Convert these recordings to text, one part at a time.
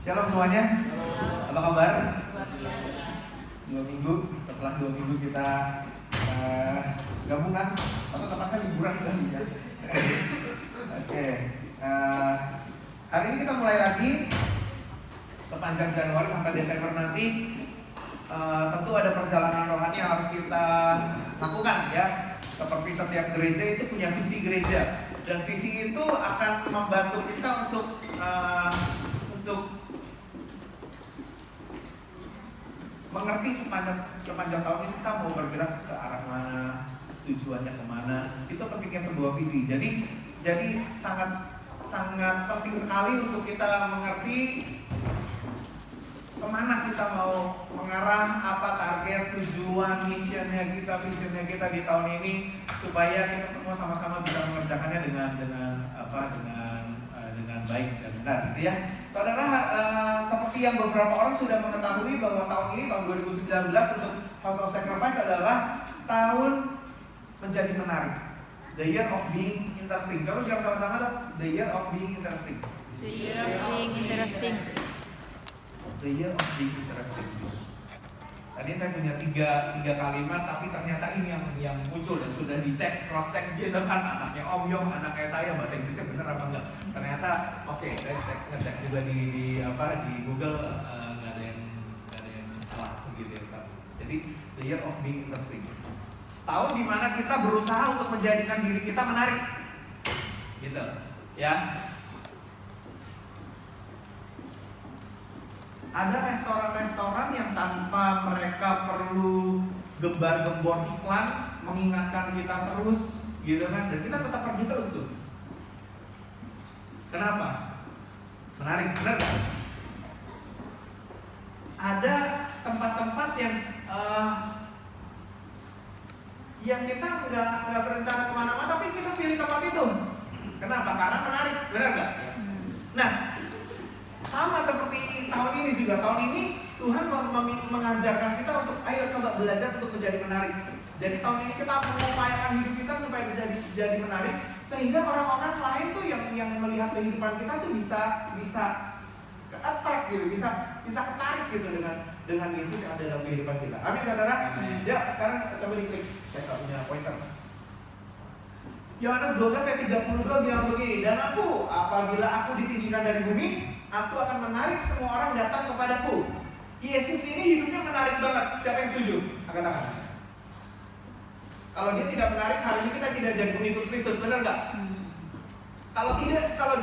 Shalom semuanya. Apa kabar? Luar biasa. 2 minggu, setelah 2 minggu kita gabungan atau tepatnya liburan kali ya. Oke. Hari ini kita mulai lagi sepanjang Januari sampai Desember nanti. Tentu ada perjalanan rohani yang harus kita lakukan ya. Seperti setiap gereja itu punya visi gereja, dan visi itu akan membantu kita untuk mengerti sepanjang tahun ini kita mau bergerak ke arah mana, tujuannya kemana. Itu pentingnya sebuah visi. Jadi sangat penting sekali untuk kita mengerti kemana kita mau mengarah, apa target, tujuan, visionnya kita di tahun ini, supaya kita semua sama-sama bisa mengerjakannya dengan baik dan benar, gitu ya. Saudara, seperti yang beberapa orang sudah mengetahui bahwa tahun ini, tahun 2019 untuk House of Sacrifice adalah tahun menjadi menarik. The year of being interesting. Coba bilang sama-sama dong. The year of being interesting. The year of being interesting. The year of being interesting. Tadi saya punya tiga kalimat, tapi ternyata ini yang muncul dan sudah dicek, cross check gitu kan, anaknya Om Yong, anaknya saya, bahasa Inggrisnya bener apa enggak? Ternyata oke, saya ngecek juga di Google, nggak ada yang salah gitu ya. Jadi the year of being interesting. Tahun dimana kita berusaha untuk menjadikan diri kita menarik, gitu, ya. Ada restoran-restoran yang tanpa mereka perlu gembar-gembor iklan mengingatkan kita terus, gitu kan? Dan kita tetap pergi terus tuh. Kenapa? Menarik, benar kan? Ada tempat-tempat yang kita nggak berencana kemana-mana, tapi kita pilih tempat itu. Kenapa? Karena menarik, benar nggak? Nah, sama seperti tahun ini juga. Tahun ini Tuhan mengajarkan kita untuk ayo coba belajar untuk menjadi menarik. Jadi tahun ini kita mengupayakan hidup kita supaya menjadi menarik, sehingga orang-orang lain tuh yang melihat kehidupan kita tuh bisa ke-attract gitu, bisa ketarik gitu dengan Yesus yang ada dalam kehidupan kita. Amin, saudara. Ya, sekarang coba diklik. Saya nggak punya pointer. Yohanes 12 ayat 32 bilang begini, dan apabila aku ditinggikan dari bumi, aku akan menarik semua orang datang kepadaku. Yesus ini hidupnya menarik banget. Siapa yang setuju? Angkat tangan. Kalau dia tidak menarik, hari ini kita tidak jadi pengikut Kristus, benar nggak? Kalau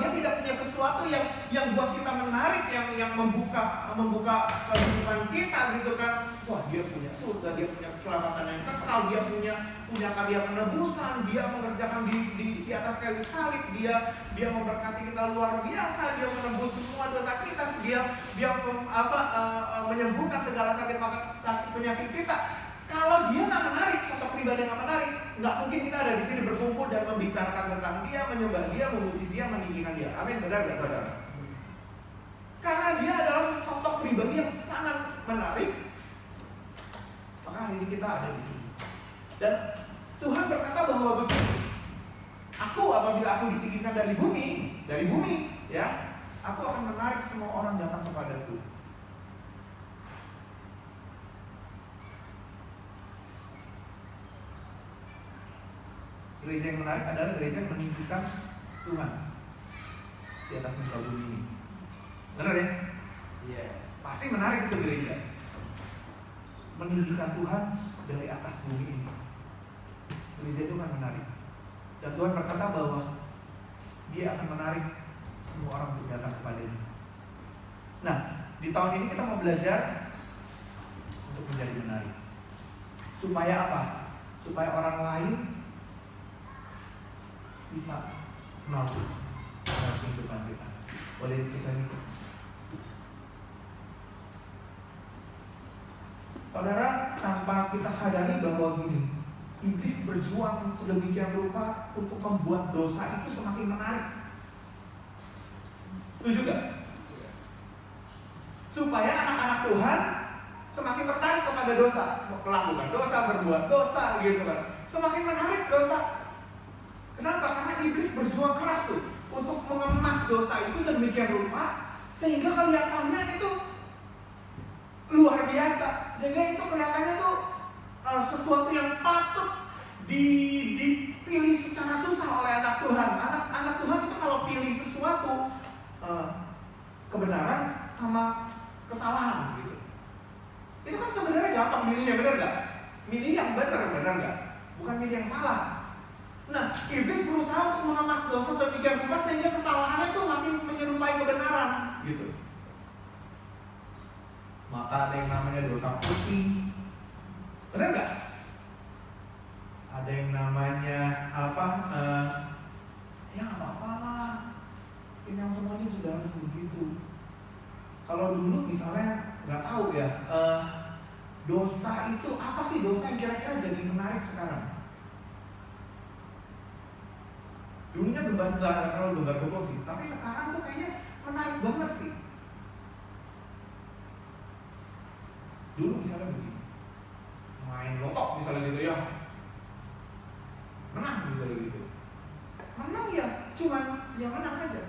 dia tidak punya sesuatu yang buat kita menarik, yang membuka kehidupan kita, gitu kan? Wah, dia punya surga, dia punya keselamatan yang kekal, dia punya karya penebusan, dia mengerjakan di atas kayu salib, dia memberkati kita luar biasa, dia menembus semua dosa kita, dia menyembuhkan segala sakit penyakit kita. Kalau dia nggak menarik, sosok pribadi yang nggak menarik, nggak mungkin kita ada di sini berkumpul dan membicarakan tentang dia, menyembah dia, memuji dia, meninggikan dia. Amin, benar nggak saudara? Karena dia adalah sosok pribadi yang sangat menarik, maka hari ini kita ada di sini. Dan Tuhan berkata bahwa begini, apabila aku ditinggikan dari bumi, ya, aku akan menarik semua orang datang kepadaku. Gereja yang menarik adalah gereja yang meninggikan Tuhan di atas muka bumi ini. Benar ya? Iya. Pasti menarik itu gereja. Meninggikan Tuhan dari atas bumi ini. Gereja itu kan menarik. Dan Tuhan berkata bahwa Dia akan menarik semua orang untuk datang kepada-Nya. Nah, di tahun ini kita mau belajar untuk menjadi menarik. Supaya apa? Supaya orang lain bisa kenal dalam kehidupan kita. Boleh diklik lagi. Saudara, tanpa kita sadari bahwa gini, iblis berjuang sedemikian rupa untuk membuat dosa itu semakin menarik. Setuju gak? Supaya anak-anak Tuhan semakin tertarik kepada dosa, melakukan dosa, berbuat dosa, gitu kan. Semakin menarik dosa. Kenapa? Karena iblis berjuang keras tuh untuk mengemas dosa itu sedemikian rupa sehingga kelihatannya itu luar biasa, sehingga itu kelihatannya tuh sesuatu yang patut dipilih secara susah oleh anak Tuhan. Anak Tuhan itu kalau pilih sesuatu kebenaran sama kesalahan gitu. Itu kan sebenarnya gampang milihnya, benar nggak? Milih yang benar nggak? Bukan milih yang salah. Nah, iblis berusaha untuk mengemas dosa sedemikian rupa sehingga kesalahannya itu makin menyerupai kebenaran gitu. Maka ada yang namanya dosa putih, benar nggak? Ada yang namanya ya nggak apa-apa lah, ini yang semuanya sudah harus begitu. Kalau dulu misalnya nggak tahu ya, dosa itu apa sih, dosa yang kira-kira jadi menarik sekarang? Dulunya nggak terlalu gembar-gembor sih, tapi sekarang tuh kayaknya menarik banget sih. Dulu misalnya begini, main lotok misalnya gitu ya, menang misalnya gitu, menang ya cuman yang menang aja,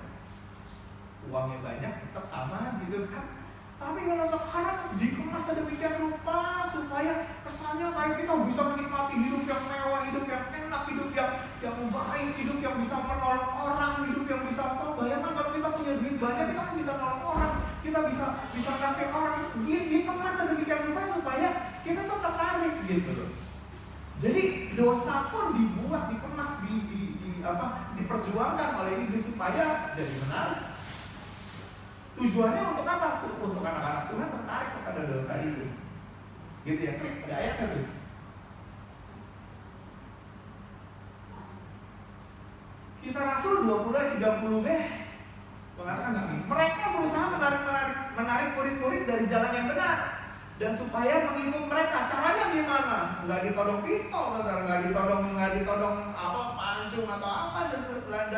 uangnya banyak tetap sama gitu kan. Tapi kalau sekarang dikemas sedemikian rupa supaya kesannya kayak kita bisa menikmati hidup yang mewah, hidup yang enak, hidup yang baik, hidup yang bisa menolong orang, hidup yang bisa bayangkan kalau kita punya duit banyak, kita kan bisa nolong orang, kita bisa ngerti orang. Dikemas sedemikian rupa supaya kita tuh tertarik gitu loh. Jadi dosa pun dibuat, dikemas, diperjuangkan oleh iblis supaya jadi menarik. Tujuannya untuk apa? Untuk anak-anak Tuhan tertarik kepada dosa itu. Gitu ya, klik ada ayatnya tuh. Kisah Rasul 20-30b mengatakan begini, mereka berusaha menarik murid-murid dari jalan yang benar dan supaya mengikut mereka. Caranya gimana? Nggak ditodong pistol, nggak ditodong pancung atau apa dan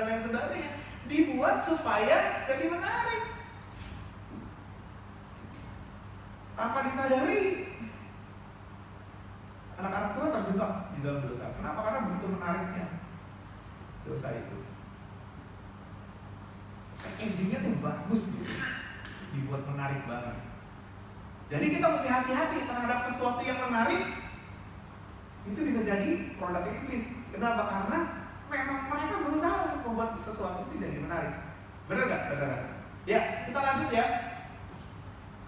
lain sebagainya. Dibuat supaya jadi menarik. Tanpa disadari, anak-anak Tuhan terjebak di dalam dosa. Kenapa? Karena begitu menariknya dosa itu. Packagingnya tuh bagus gitu, dibuat menarik banget. Jadi kita mesti hati-hati terhadap sesuatu yang menarik. Itu bisa jadi produk iblis. Kenapa? Karena memang mereka berusaha untuk membuat sesuatu itu jadi menarik. Benar nggak, saudara? Ya, kita lanjut ya.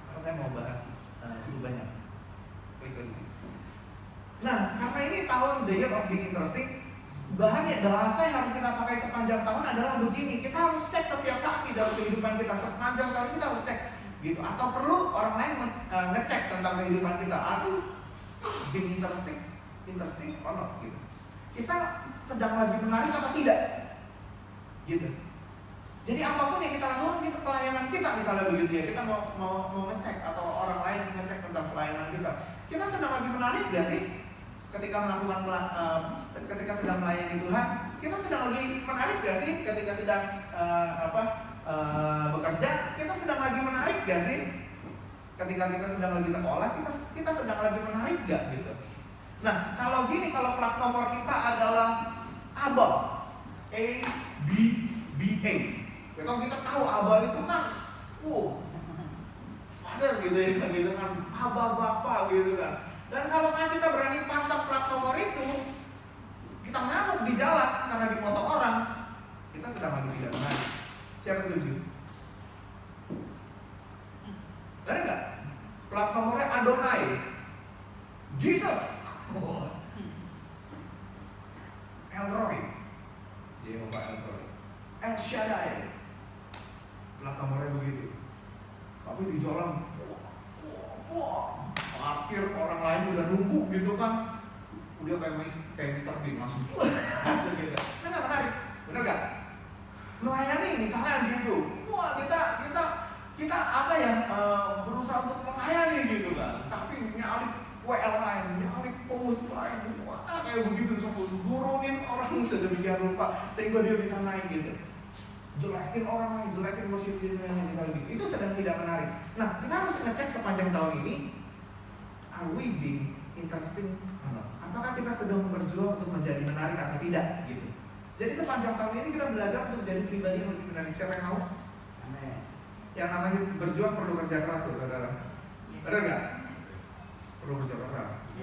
Karena saya mau bahas cukup banyak. Klik lagi. Nah, karena ini tahun The Year of Being Interesting, bahasa yang harus kita pakai sepanjang tahun adalah begini. Kita harus cek setiap saat di dalam kehidupan kita. Sepanjang tahun kita harus cek gitu. Atau perlu orang lain ngecek tentang kehidupan kita. Aduh, being interesting or not gitu. Kita sedang lagi menarik apa tidak? Gitu. Jadi apapun yang kita lakukan, kita pelayanan kita misalnya begitu ya, kita mau ngecek atau orang lain ngecek tentang pelayanan kita. Kita sedang lagi menarik gak sih? Ketika ketika sedang melayani Tuhan, kita sedang lagi menarik gak sih? Ketika sedang bekerja, kita sedang lagi menarik gak sih? Ketika kita sedang lagi sekolah, kita sedang lagi menarik gak gitu? Nah, kalau gini, kalau plat nomor kita adalah ABA, A-B-B-A. Kalau kita tahu ABA itu kan, father gitu ya, gitu kan, ABA bapak gitu kan. Dan kalau kan kita berani pasang plat nomor itu, kita ngamuk di jalan karena dipotong orang, kita sedang lagi tidak menarik. Siapa setuju? Benar nggak? Plat nomornya Adonai, Jesus, Elroy, Jehovah Elroy, El Shaddai. Plat nomornya begitu. Tapi di jalan, parkir orang lain udah nunggu gitu kan, udah kayak Mr. Bean langsung gitu. Itu nggak menarik, bener nggak? Melayani misalnya gitu, kita berusaha untuk melayani gitu kan, tapi nyalip WL lain, nyalip pengurus lain, kayak begitu, turunin orang sedemikian rupa sehingga dia bisa naik gitu. Jelekin orang lain, jelekin worship leader yang misalnya gitu, itu sedang tidak menarik. Nah, kita harus ngecek sepanjang tahun ini, are we being interesting? Apakah kita sedang berjuang untuk menjadi menarik atau tidak? Gitu. Jadi sepanjang tahun ini kita belajar untuk jadi pribadi yang lebih menarik. Siapa yang mau? Amin. yang namanya berjuang perlu kerja keras loh saudara. Benar nggak? Perlu kerja keras.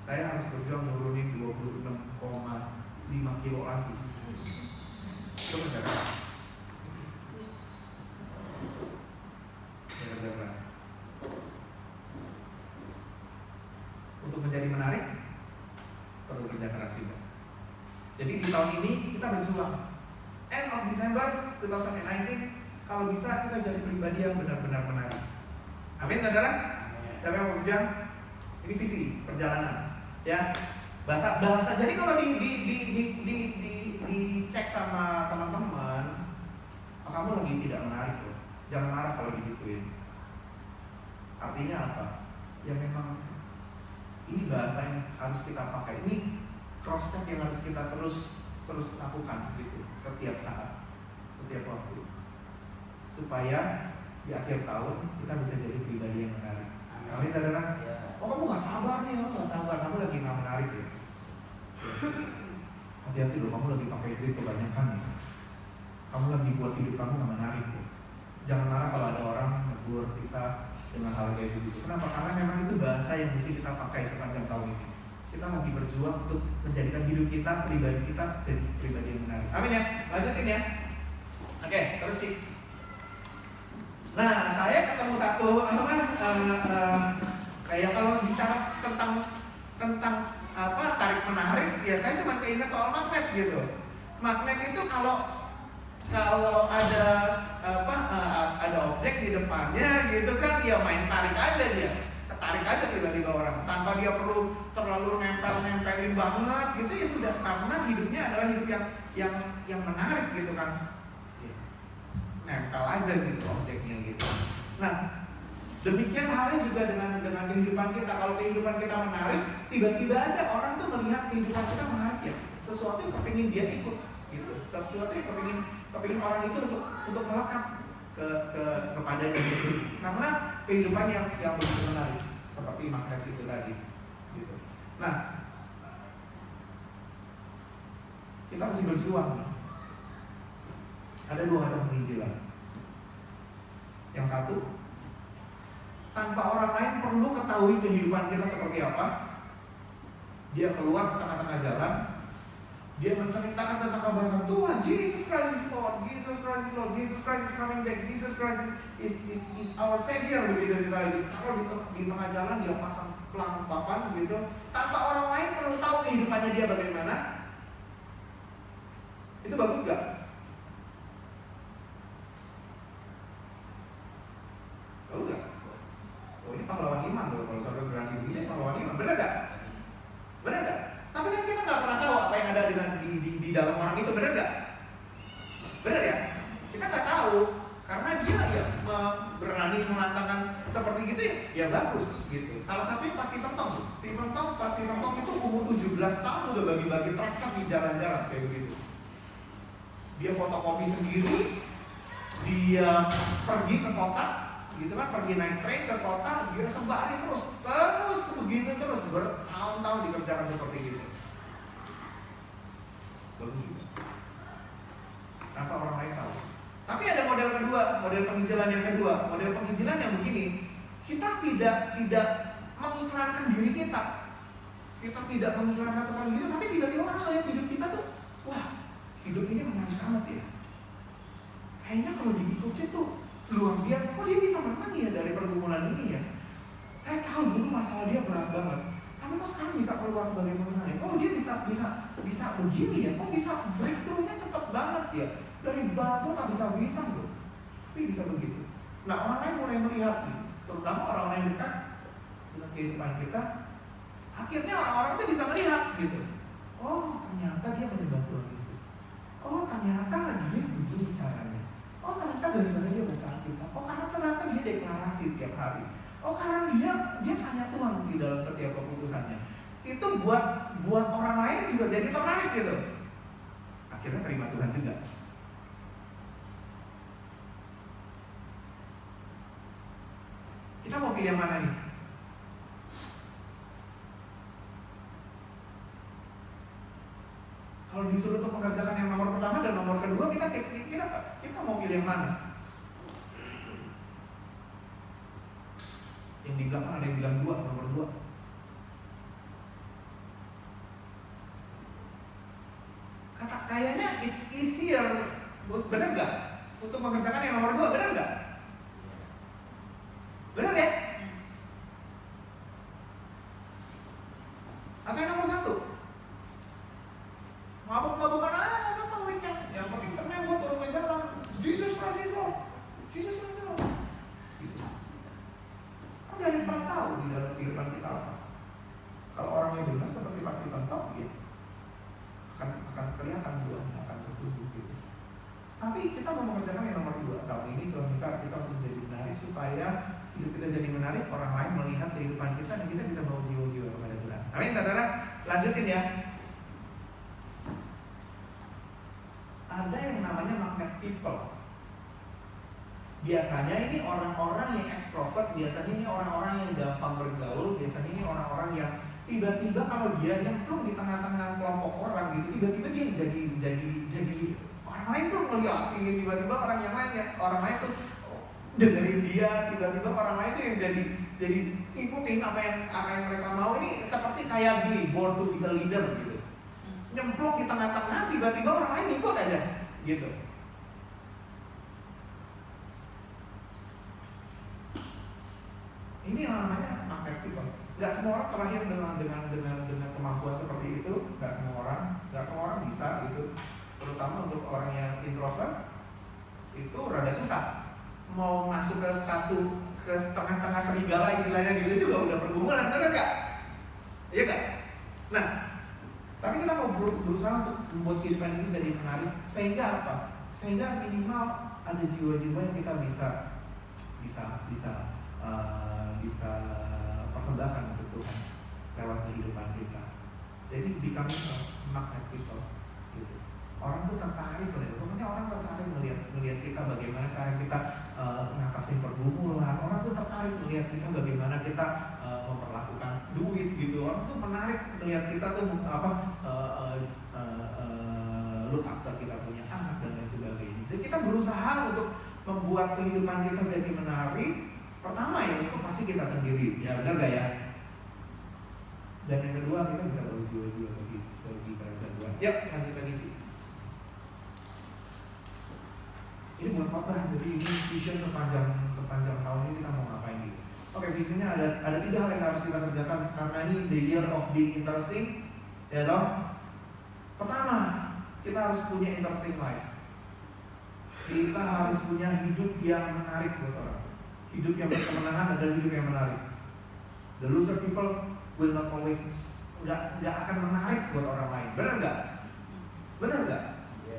Saya harus berjuang nurunin 26,5 kilo lagi. Itu kerja keras. Kerja keras. Untuk menjadi menarik perlu kerja keras juga. Jadi di tahun ini kita berjuang. End of December 2019, kalau bisa kita jadi pribadi yang benar-benar menarik. Amin saudara? Siapa yang mau berjuang? Ini visi perjalanan. Ya, bahasa. Jadi kalau dicek sama teman-teman, oh, kamu lagi tidak menarik loh. Jangan marah kalau digituin. Artinya apa? Ya memang ini bahasa yang harus kita pakai. Ini cross check yang harus kita terus lakukan gitu setiap saat, setiap waktu, supaya di akhir tahun kita bisa jadi pribadi yang menarik. Amin saudara? Oh kamu nggak sabar nih, kamu nggak sabar, kamu lagi nggak menarik ya. Hati-hati loh, kamu lagi pakai duit kebanyakan nih. Kamu lagi buat hidup kamu nggak menarik loh. Jangan marah kalau ada orang negur kita dengan hal kayak gitu. Kenapa? Karena memang itu bahasa yang mesti kita pakai sepanjang tahun ini. Kita lagi berjuang untuk menjadikan hidup kita, pribadi kita jadi pribadi yang menarik. Amin ya. Lanjutin ya. Oke, terus sih. Nah, saya ketemu satu kayak kalau bicara tentang tarik menarik, ya saya cuma keinget soal magnet gitu. Magnet itu kalau ada objek di depannya gitu kan, ya main tarik aja dia. Tarik aja tiba-tiba orang tanpa dia perlu terlalu nempelin banget gitu, ya sudah, karena hidupnya adalah hidup yang menarik gitu kan, ya, nempel aja gitu objeknya gitu. Nah demikian halnya juga dengan kehidupan kita. Kalau kehidupan kita menarik, tiba-tiba aja orang tuh melihat kehidupan kita menarik, ya sesuatu yang kepingin dia ikut gitu, sesuatu yang kepingin orang itu untuk melekat kepadanya gitu, karena kehidupan yang begitu menarik seperti magnet itu tadi gitu. Nah kita mesti berjuang. Ada dua macam penginjilan. Yang satu, tanpa orang lain perlu ketahui kehidupan kita seperti apa, dia keluar ke tengah-tengah jalan, dia menceritakan tentang kabar Tuhan, Jesus Christ is Lord, Jesus Christ is Lord, Jesus Christ is coming back, Jesus Christ is our Savior, begitu misalnya. Kalau di tengah jalan dia pasang pelang papan gitu, tanpa orang lain perlu tahu kehidupannya dia bagaimana. Itu bagus gak? Bagus gak? Oh ini pahlawan iman loh, kalau saudara berani begini pahlawan iman, benar gak? Benar gak? Tapi kan kita nggak pernah tahu apa yang ada di dalam orang itu, benar nggak? Benar ya? Kita nggak tahu, karena dia ya berani menantangkan seperti gitu ya bagus gitu. Salah satunya pas Stephen Tong itu umur 17 tahun udah bagi-bagi traktat di jalan-jalan kayak begitu. Dia fotokopi sendiri, dia pergi ke kota, gitu kan, pergi naik train ke kota, dia sembari terus begitu terus bertahun-tahun dikerjakan seperti gitu. Bagus juga. Tanpa orang lain tahu. Tapi ada model kedua, model penginjilan yang kedua, model penginjilan yang begini. Kita tidak mengiklankan diri kita. Kita tidak mengiklankan seperti itu, tapi tiba-tiba orang melihat hidup kita tuh, wah, hidup ini menarik amat ya. Kayaknya kalau diikuti tuh luar biasa. Kok dia bisa menang ya dari pergumulan ini ya? Saya tahu dulu masalah dia berat banget, tapi kok sekarang bisa keluar sebagai pemenang? Kok dia bisa begini ya? Kok bisa breakthrough-nya cepet banget ya? Dari batu tak bisa loh, tapi bisa begitu. Nah orang lain mulai melihat, terutama orang-orang yang dekat dengan kehidupan kita. Akhirnya orang-orang itu bisa melihat gitu. Oh ternyata dia menyembah Tuhan Yesus. Oh ternyata dia begini caranya. Oh ternyata gara-gara dia baca Alkitab. Oh karena ternyata dia deklarasi tiap hari. Oh karena dia tanya Tuhan di dalam setiap keputusannya. Itu buat orang lain juga jadi tertarik gitu. Akhirnya terima Tuhan juga. Kita mau pilih yang mana nih? Kalau disuruh untuk mengerjakan yang nomor pertama dan nomor kedua, kita mau pilih yang mana? Yang di belakang ada yang bilang 2, nomor 2. Kata kayaknya it's easier, benar nggak? Untuk mengerjakan yang nomor 2, benar nggak? Benar ya? Atau yang nomor 1? Mabuk-mabukan apa weekend? Yang penting Senin gua turun ke jalan. Jesus Christ is Lord. Jesus Christ is Lord. Gitu. Kan gak ada yang pernah tahu di dalam kehidupan kita apa. Kalau orangnya benar seperti pas kita tahu, ya akan kelihatan buahnya, akan bertumbuh gitu. Tapi kita mau mengerjakan yang nomor 2. Tahun ini Tuhan minta kita untuk jadi menarik supaya hidup kita jadi menarik, orang lain melihat kehidupan kita dan kita bisa bawa jiwa-jiwa kepada Tuhan. Amin, saudara. Lanjutin ya. Ada yang namanya magnet people. Biasanya ini orang-orang yang ekstrovert, biasanya ini orang-orang yang gampang bergaul, biasanya ini orang-orang yang tiba-tiba kalau dia nyemplung di tengah-tengah kelompok orang gitu, tiba-tiba dia jadi orang lain tuh ngeliatin, tiba-tiba orang lain tuh dengerin dia, tiba-tiba orang lain tuh yang jadi ikutin apa yang mereka mau. Ini seperti kayak gini, born to be a leader gitu. Nyemplung di tengah-tengah, tiba-tiba orang lain ikut aja gitu. Ini yang namanya magnet people. Gak semua orang terlahir dengan kemampuan seperti itu. Gak semua orang bisa gitu. Terutama untuk orang yang introvert itu rada susah. Mau masuk ke tengah-tengah serigala istilahnya gitu juga udah pergumulan, bener gak? Iya gak? Nah, tapi kita mau berusaha untuk membuat kehidupan ini jadi menarik. Sehingga apa? Sehingga minimal ada jiwa-jiwa yang kita bisa persembahkan untuk Tuhan lewat kehidupan kita. Jadi becoming magnet people gitu. Orang tuh tertarik pokoknya orang tertarik melihat kita bagaimana cara kita ngatasin pergumulan. Orang tuh tertarik melihat kita bagaimana kita memperlakukan duit gitu. Orang tuh menarik melihat kita tuh look after kita punya anak dan lain sebagainya. Jadi kita berusaha untuk membuat kehidupan kita jadi menarik. Pertama ya untuk pasti kita sendiri, ya benar gak ya? Dan yang kedua kita bisa bawa jiwa-jiwa bagi kerajaan Tuhan. Yuk lanjut lagi sih. Ini buat khotbah, jadi ini vision sepanjang tahun ini kita mau ngapain gitu. Oke, visinya ada 3 hal yang harus kita kerjakan karena ini the year of being interesting, ya toh. Pertama, kita harus punya interesting life. Kita harus punya hidup yang menarik buat orang. Hidup yang berkemenangan adalah hidup yang menarik. The loser people will not always nggak akan menarik buat orang lain. Benar nggak? Benar nggak?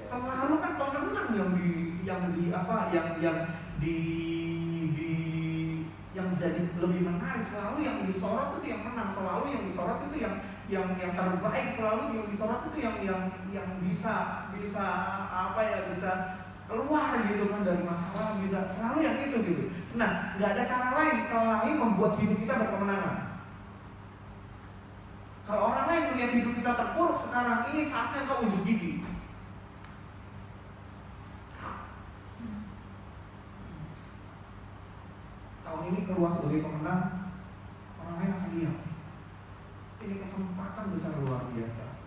Selalu kan pemenang yang jadi lebih menarik. Selalu yang disorot itu yang menang. Selalu yang disorot itu yang terbaik. Selalu yang disorot itu yang bisa keluar gitu kan dari masalah, bisa selalu yang itu gitu. Nah, nggak ada cara lain selain membuat hidup kita berkemenangan. Kalau orang lain melihat hidup kita terpuruk sekarang, ini saatnya kau unjuk gigi. Tahun ini keluar sebagai pemenang, orang lain akan lihat. Ini kesempatan besar luar biasa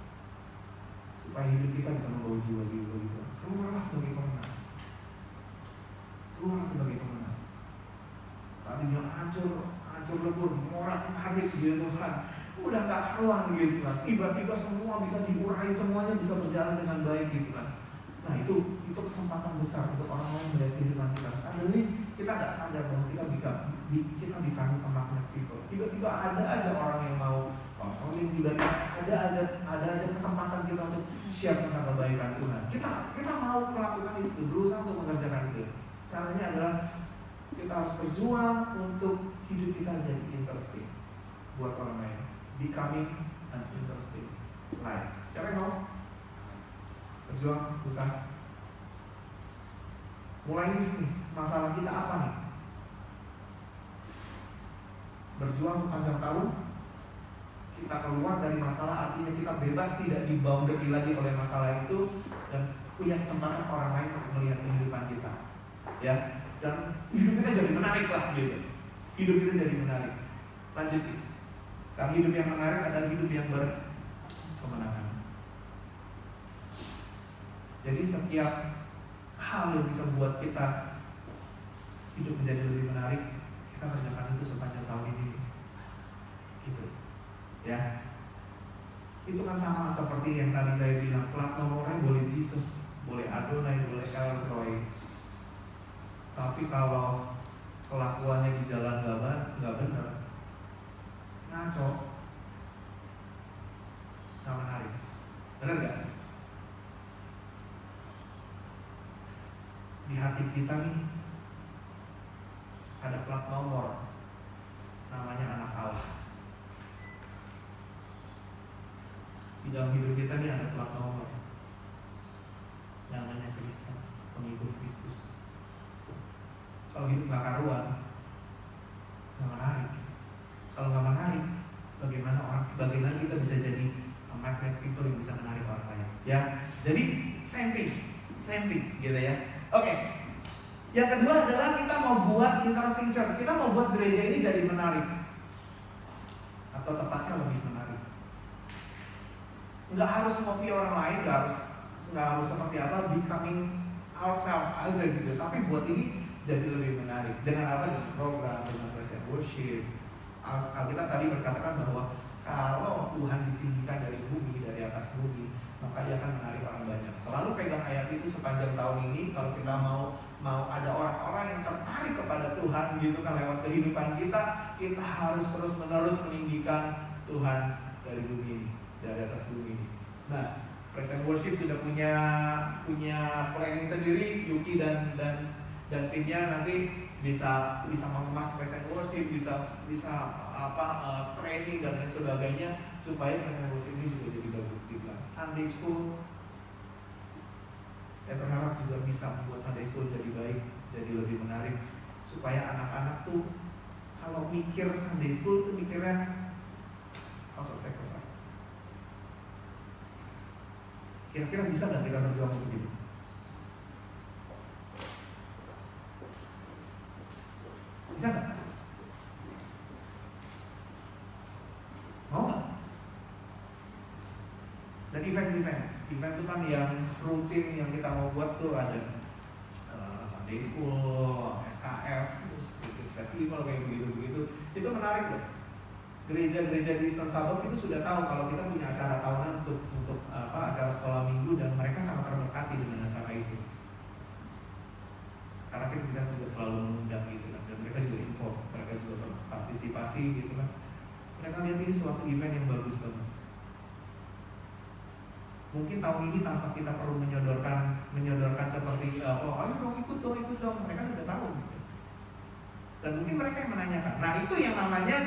supaya hidup kita bisa membawa jiwa-jiwa gitu. Keluarlah sebagai pemenang. Keluar sebagai pemenang. Tadinya hancur lebur, morat-marit gitu kan. Udah gak karuan gitu kan. Tiba-tiba semua bisa diurai, semuanya bisa berjalan dengan baik gitu kan. Nah itu kesempatan besar untuk orang lain melihat kehidupan kita. Suddenly kita gak sadar bahwa kita becoming a magnet people. Tiba-tiba ada aja orang yang mau konseling, tiba-tiba ada aja kesempatan kita untuk share tentang kebaikan Tuhan. Kita mau melakukan itu, berusaha untuk mengerjakan itu. Caranya adalah kita harus berjuang untuk hidup kita jadi interesting buat orang lain. Becoming an interesting life. Siapa yang mau? Berjuang, usaha. Mulai list nih, masalah kita apa nih? Berjuang sepanjang tahun. Kita keluar dari masalah, artinya kita bebas, tidak diboundary lagi oleh masalah itu, dan punya kesempatan orang lain untuk melihat kehidupan kita, ya. Dan hidup kita jadi menarik lah gitu. hidup itu jadi menarik. Lanjut sih. Karena hidup yang menarik adalah hidup yang berkemenangan. Jadi setiap hal yang bisa membuat kita hidup menjadi lebih menarik, kita kerjakan itu sepanjang tahun ini. Gitu. Ya. Itu kan sama seperti yang tadi saya bilang, plat nomornya boleh Jesus, boleh Adonai, boleh Elroy. Tapi kalau kelakuannya di jalan nggak benar, ngaco, nggak menarik. Benar nggak? Di hati kita nih ada plat nomor, namanya anak Allah. Di dalam hidup kita nih ada plat nomor, namanya Kristen, pengikut Kristus. Kalau hidup nggak karuan, nggak menarik. Kalau nggak menarik, bagaimana kita bisa jadi magnet people yang bisa menarik orang lain? Ya, jadi same thing, gitu ya. Oke. Yang kedua adalah kita mau buat interesting church. Kita mau buat gereja ini jadi menarik, atau tepatnya lebih menarik. Nggak harus ngopi orang lain, nggak harus seperti apa, becoming ourselves aja gitu. Tapi buat ini jadi lebih menarik. Dengan apa? Dengan program, dengan praise and worship. Alkitab tadi berkatakan bahwa kalau Tuhan ditinggikan dari bumi, dari atas bumi, maka Ia akan menarik orang banyak. Selalu pegang ayat itu sepanjang tahun ini. Kalau kita mau ada orang-orang yang tertarik kepada Tuhan gitu kan lewat kehidupan kita harus terus-menerus meninggikan Tuhan dari bumi ini, dari atas bumi ini. Nah, praise and worship sudah punya planning sendiri. Yuki dan timnya nanti bisa mengemas praise and worship, bisa training dan lain sebagainya supaya praise and worship ini juga jadi bagus gitu. Sunday school, saya berharap juga bisa membuat Sunday school jadi baik, jadi lebih menarik, supaya anak-anak tuh kalau mikir Sunday school tuh mikirnya house of sacrifice. Kira-kira bisa nggak kita berjuang untuk itu? Bisa nggak? Mau nggak? Dan events itu kan yang rutin yang kita mau buat tuh ada Sunday School, SKF, festival kayak begitu. Itu menarik loh. Gereja-gereja di Eastern Suburb itu sudah tahu kalau kita punya acara tahunan untuk acara sekolah minggu, dan mereka sangat terberkati dengan acara itu. Karena kita juga selalu mengundang gitu kan, dan mereka juga involve, mereka juga berpartisipasi gitu kan. Mereka lihat ini suatu event yang bagus banget. Mungkin tahun ini tanpa kita perlu menyodorkan seperti ayo dong ikut dong, mereka sudah tahu gitu. Dan mungkin mereka yang menanyakan. Nah, itu yang namanya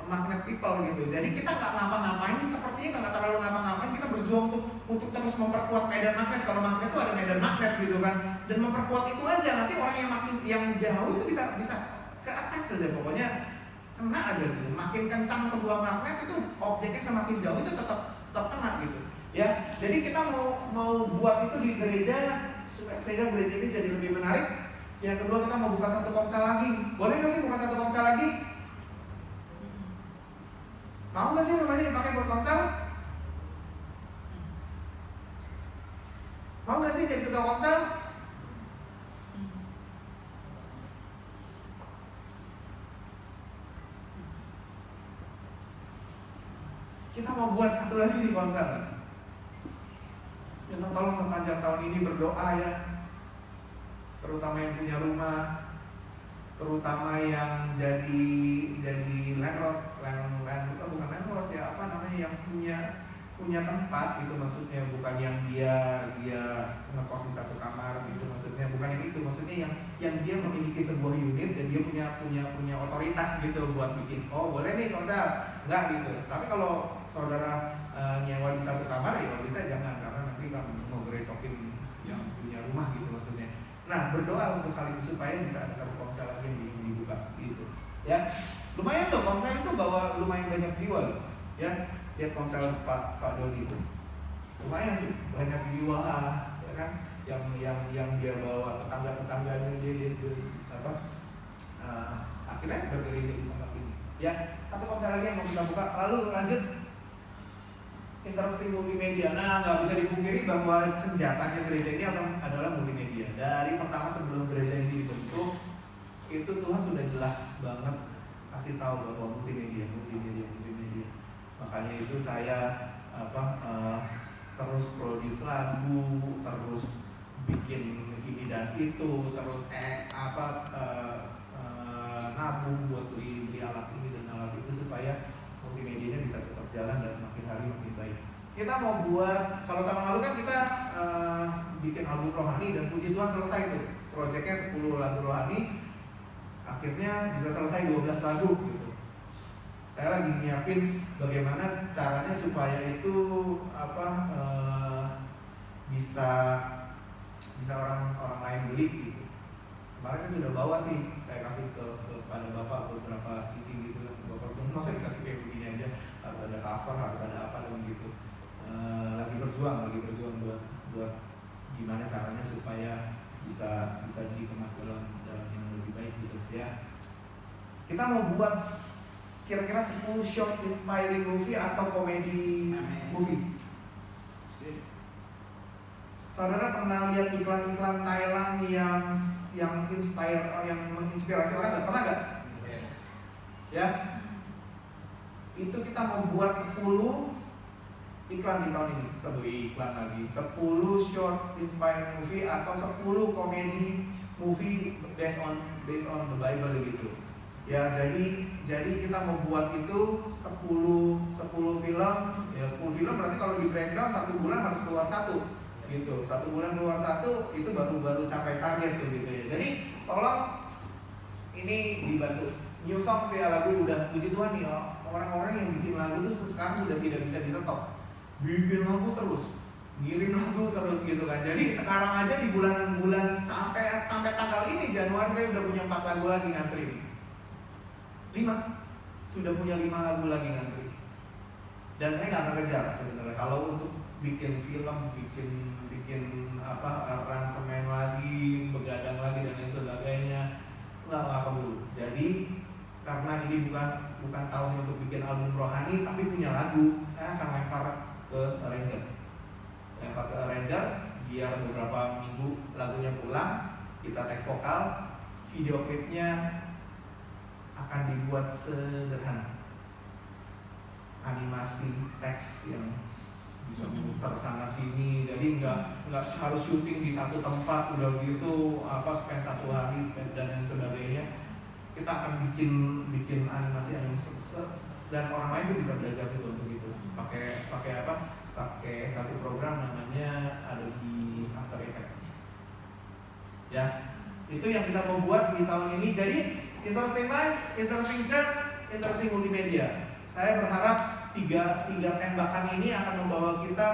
magnet people gitu. Jadi kita nggak ngapa-ngapain, sepertinya nggak terlalu ngapa-ngapain, kita berjuang untuk terus memperkuat medan magnet. Kalau magnet itu ada medan magnet gitu kan, dan memperkuat itu aja. Nanti orang yang jauh itu bisa ke atas saja, pokoknya kena aja gitu. Makin kencang sebuah magnet itu objeknya semakin jauh itu tetap kena gitu. Ya, jadi kita mau buat itu di gereja sehingga gereja ini jadi lebih menarik. Yang kedua, kita mau buka satu komsel lagi. Boleh nggak sih buka satu komsel lagi? Mau nggak sih rumahnya dipakai buat komsel? Mau nggak sih jadi ketua komsel? Kita mau buat satu lagi di komsel. Minta tolong sepanjang tahun ini berdoa ya, terutama yang punya rumah, terutama yang jadi landlord, bukan landlord ya, yang punya tempat gitu, maksudnya bukan yang dia ngekos di satu kamar gitu, maksudnya bukan yang itu, maksudnya yang dia memiliki sebuah unit dan dia punya otoritas gitu buat bikin, boleh nih konsel, enggak gitu. Tapi kalau saudara nyewa di satu kamar ya kalau bisa jangan, karena nanti kan mau gerecokin yang punya rumah gitu maksudnya. Nah, berdoa untuk hal itu supaya bisa ada satu komsel lagi yang dibuka gitu. Ya. Lumayan dong, komsel itu bawa lumayan banyak jiwa loh. Ya, lihat komsel Pak Dodi itu. Lumayan tuh, banyak jiwa ya kan yang dia bawa, tetangga-tetangganya dia Ya, satu konsep lagi yang mau kita buka. Lalu lanjut, interesting multimedia. Nah, nggak bisa dipungkiri bahwa senjatanya gereja ini adalah multimedia. Dari pertama sebelum gereja ini dibentuk, itu Tuhan sudah jelas banget kasih tahu bahwa multimedia. Makanya itu saya terus produce lagu, terus bikin ini dan itu, terus nabung buat beli alat ini dan alat itu supaya multimedianya bisa tetap jalan dan makin hari makin baik. Kita mau buat, kalau tahun lalu kan kita bikin album rohani dan puji Tuhan selesai tuh. Proyeknya 10 lagu rohani, akhirnya bisa selesai 12 lagu gitu. Saya lagi nyiapin bagaimana caranya supaya itu bisa orang lain beli gitu. Kemarin saya sudah bawa sih, saya kasih kepada Bapak beberapa CD gitu. Bapak masa dikasih kayak begini aja, harus ada cover, harus ada apa dan gitu. Lagi berjuang buat gimana caranya supaya bisa dikemas dalam yang lebih baik gitu ya. Kita mau buat kira-kira 10 short inspiring movie atau komedi movie. Saudara pernah lihat iklan-iklan Thailand yang menginspirasi orang nggak? Pernah nggak? Ya. Itu kita mau buat 10 iklan di tahun ini. 10 iklan lagi, 10 short inspiring movie atau 10 komedi movie based on the Bible gitu. Ya, jadi kita mau buat itu 10 film. Ya 10 film berarti kalau di breakdown 1 bulan harus keluar 1 gitu. 1 bulan keluar 1 itu baru capai target tuh gitu ya. Jadi tolong ini dibantu. New song sih lagu udah, puji Tuhan nih orang-orang yang bikin lagu tuh sekarang sudah tidak bisa di stop. Bikin lagu terus, ngirim lagu terus gitu kan. Jadi sekarang aja di bulan-bulan sampai tanggal ini Januari saya udah punya 4 lagu lagi ngantri nih. 5 sudah punya 5 lagu lagi ngantri. Dan saya nggak akan kejar sebenarnya. Kalau untuk bikin film, bikin aransemen lagi, begadang lagi dan lain sebagainya, nggak perlu. Jadi karena ini bukan tahun untuk bikin album rohani, tapi punya lagu, saya akan lempar ke arranger, biar beberapa minggu lagunya pulang, kita take vokal, video klipnya akan dibuat sederhana, animasi teks yang bisa muter sana sini, jadi nggak harus syuting di satu tempat udah gitu spend 1 hari dan lain sebagainya. Kita akan bikin animasi dan orang lain tuh bisa belajar gitu untuk itu. Pakai satu program namanya Adobe After Effects. Ya, itu yang kita mau buat di tahun ini. Jadi interesting life, interesting church, interesting multimedia. Saya berharap tiga tembakan ini akan membawa kita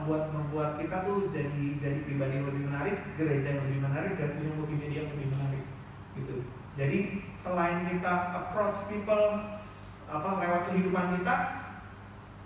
membuat kita tuh jadi pribadi yang lebih menarik, gereja yang lebih menarik, dan punya multimedia yang lebih menarik gitu. Jadi selain kita approach people lewat kehidupan kita,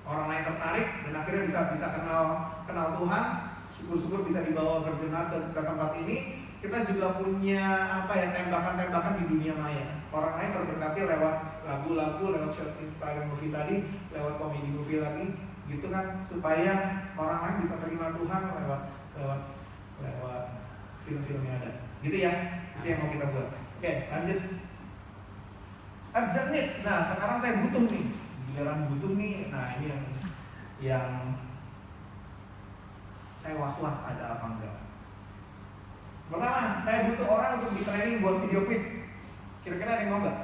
orang lain tertarik dan akhirnya bisa kenal Tuhan, syukur-syukur bisa dibawa berjemaat ke tempat ini. Kita juga punya tembakan-tembakan di dunia maya. Orang lain terberkati lewat lagu-lagu, lewat short inspiring movie tadi, lewat komedi movie lagi, gitu kan, supaya orang lain bisa terima Tuhan lewat film-film yang ada. Gitu ya, itu yang mau kita buat. Oke, lanjut. Urgent need. Nah, sekarang saya butuh nih, giliran butuh nih. Nah, ini yang saya was-was ada apa enggak. Pertama, saya butuh orang untuk di training buat video klip. Kira-kira ada yang mau nggak?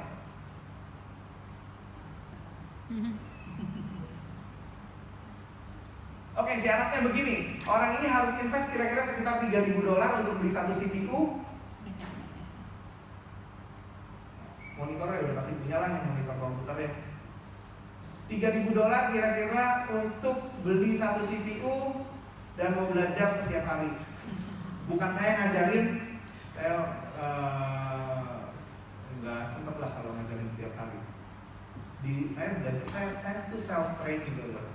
Oke, syaratnya begini. Orang ini harus invest kira-kira sekitar $3.000 untuk beli 1 CPU. Monitornya udah pasti punya lah, yang monitor komputer ya. $3.000 kira-kira untuk beli 1 CPU dan mau belajar setiap hari. Bukan saya ngajarin, saya nggak sempet lah kalau ngajarin setiap hari. Saya belajar, saya itu self train gitu loh.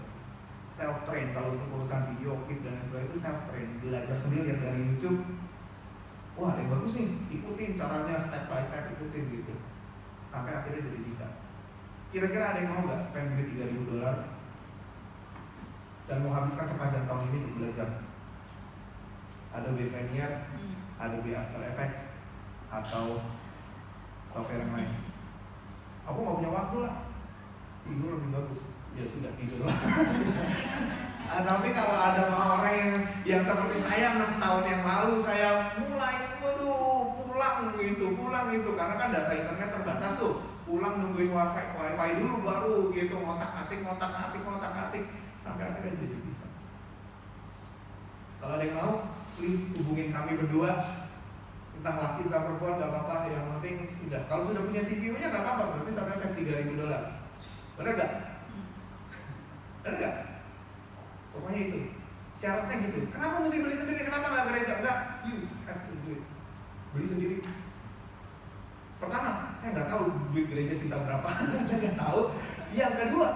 Self train kalau untuk urusan video klip dan sebagainya itu self train, belajar sendiri lihat dari YouTube. Wah, ada yang bagus nih, ikutin caranya step by step, ikutin gitu. sampai akhirnya jadi bisa. Kira-kira ada yang mau nggak spend duit $3.000 dan mau habiskan sepanjang tahun ini untuk belajar Adobe Premiere, Adobe After Effects, atau software yang lain? Aku nggak punya waktu lah, tidur lebih bagus. Ya sudah, tidur lah. Tapi kalau ada orang yang seperti saya 6 tahun yang lalu, saya mulai pulang gitu, karena kan data internet terbatas tuh. Pulang nungguin wifi dulu baru gitu, ngotak-ngatik sampai akhirnya jadi bisa. Kalau ada yang mau, please hubungin kami berdua. Entah laki entah perempuan gak apa-apa, yang penting sudah. Kalau sudah punya CPU-nya gak apa-apa, berarti sampai save $3.000. Bener gak? Bener gak? Pokoknya itu syaratnya gitu. Kenapa mesti beli sendiri? Kenapa gak gereja? Enggak, you have to do it. Beli sendiri. Pertama, saya nggak tahu duit gereja sisa berapa. Saya nggak tahu. Yang kedua,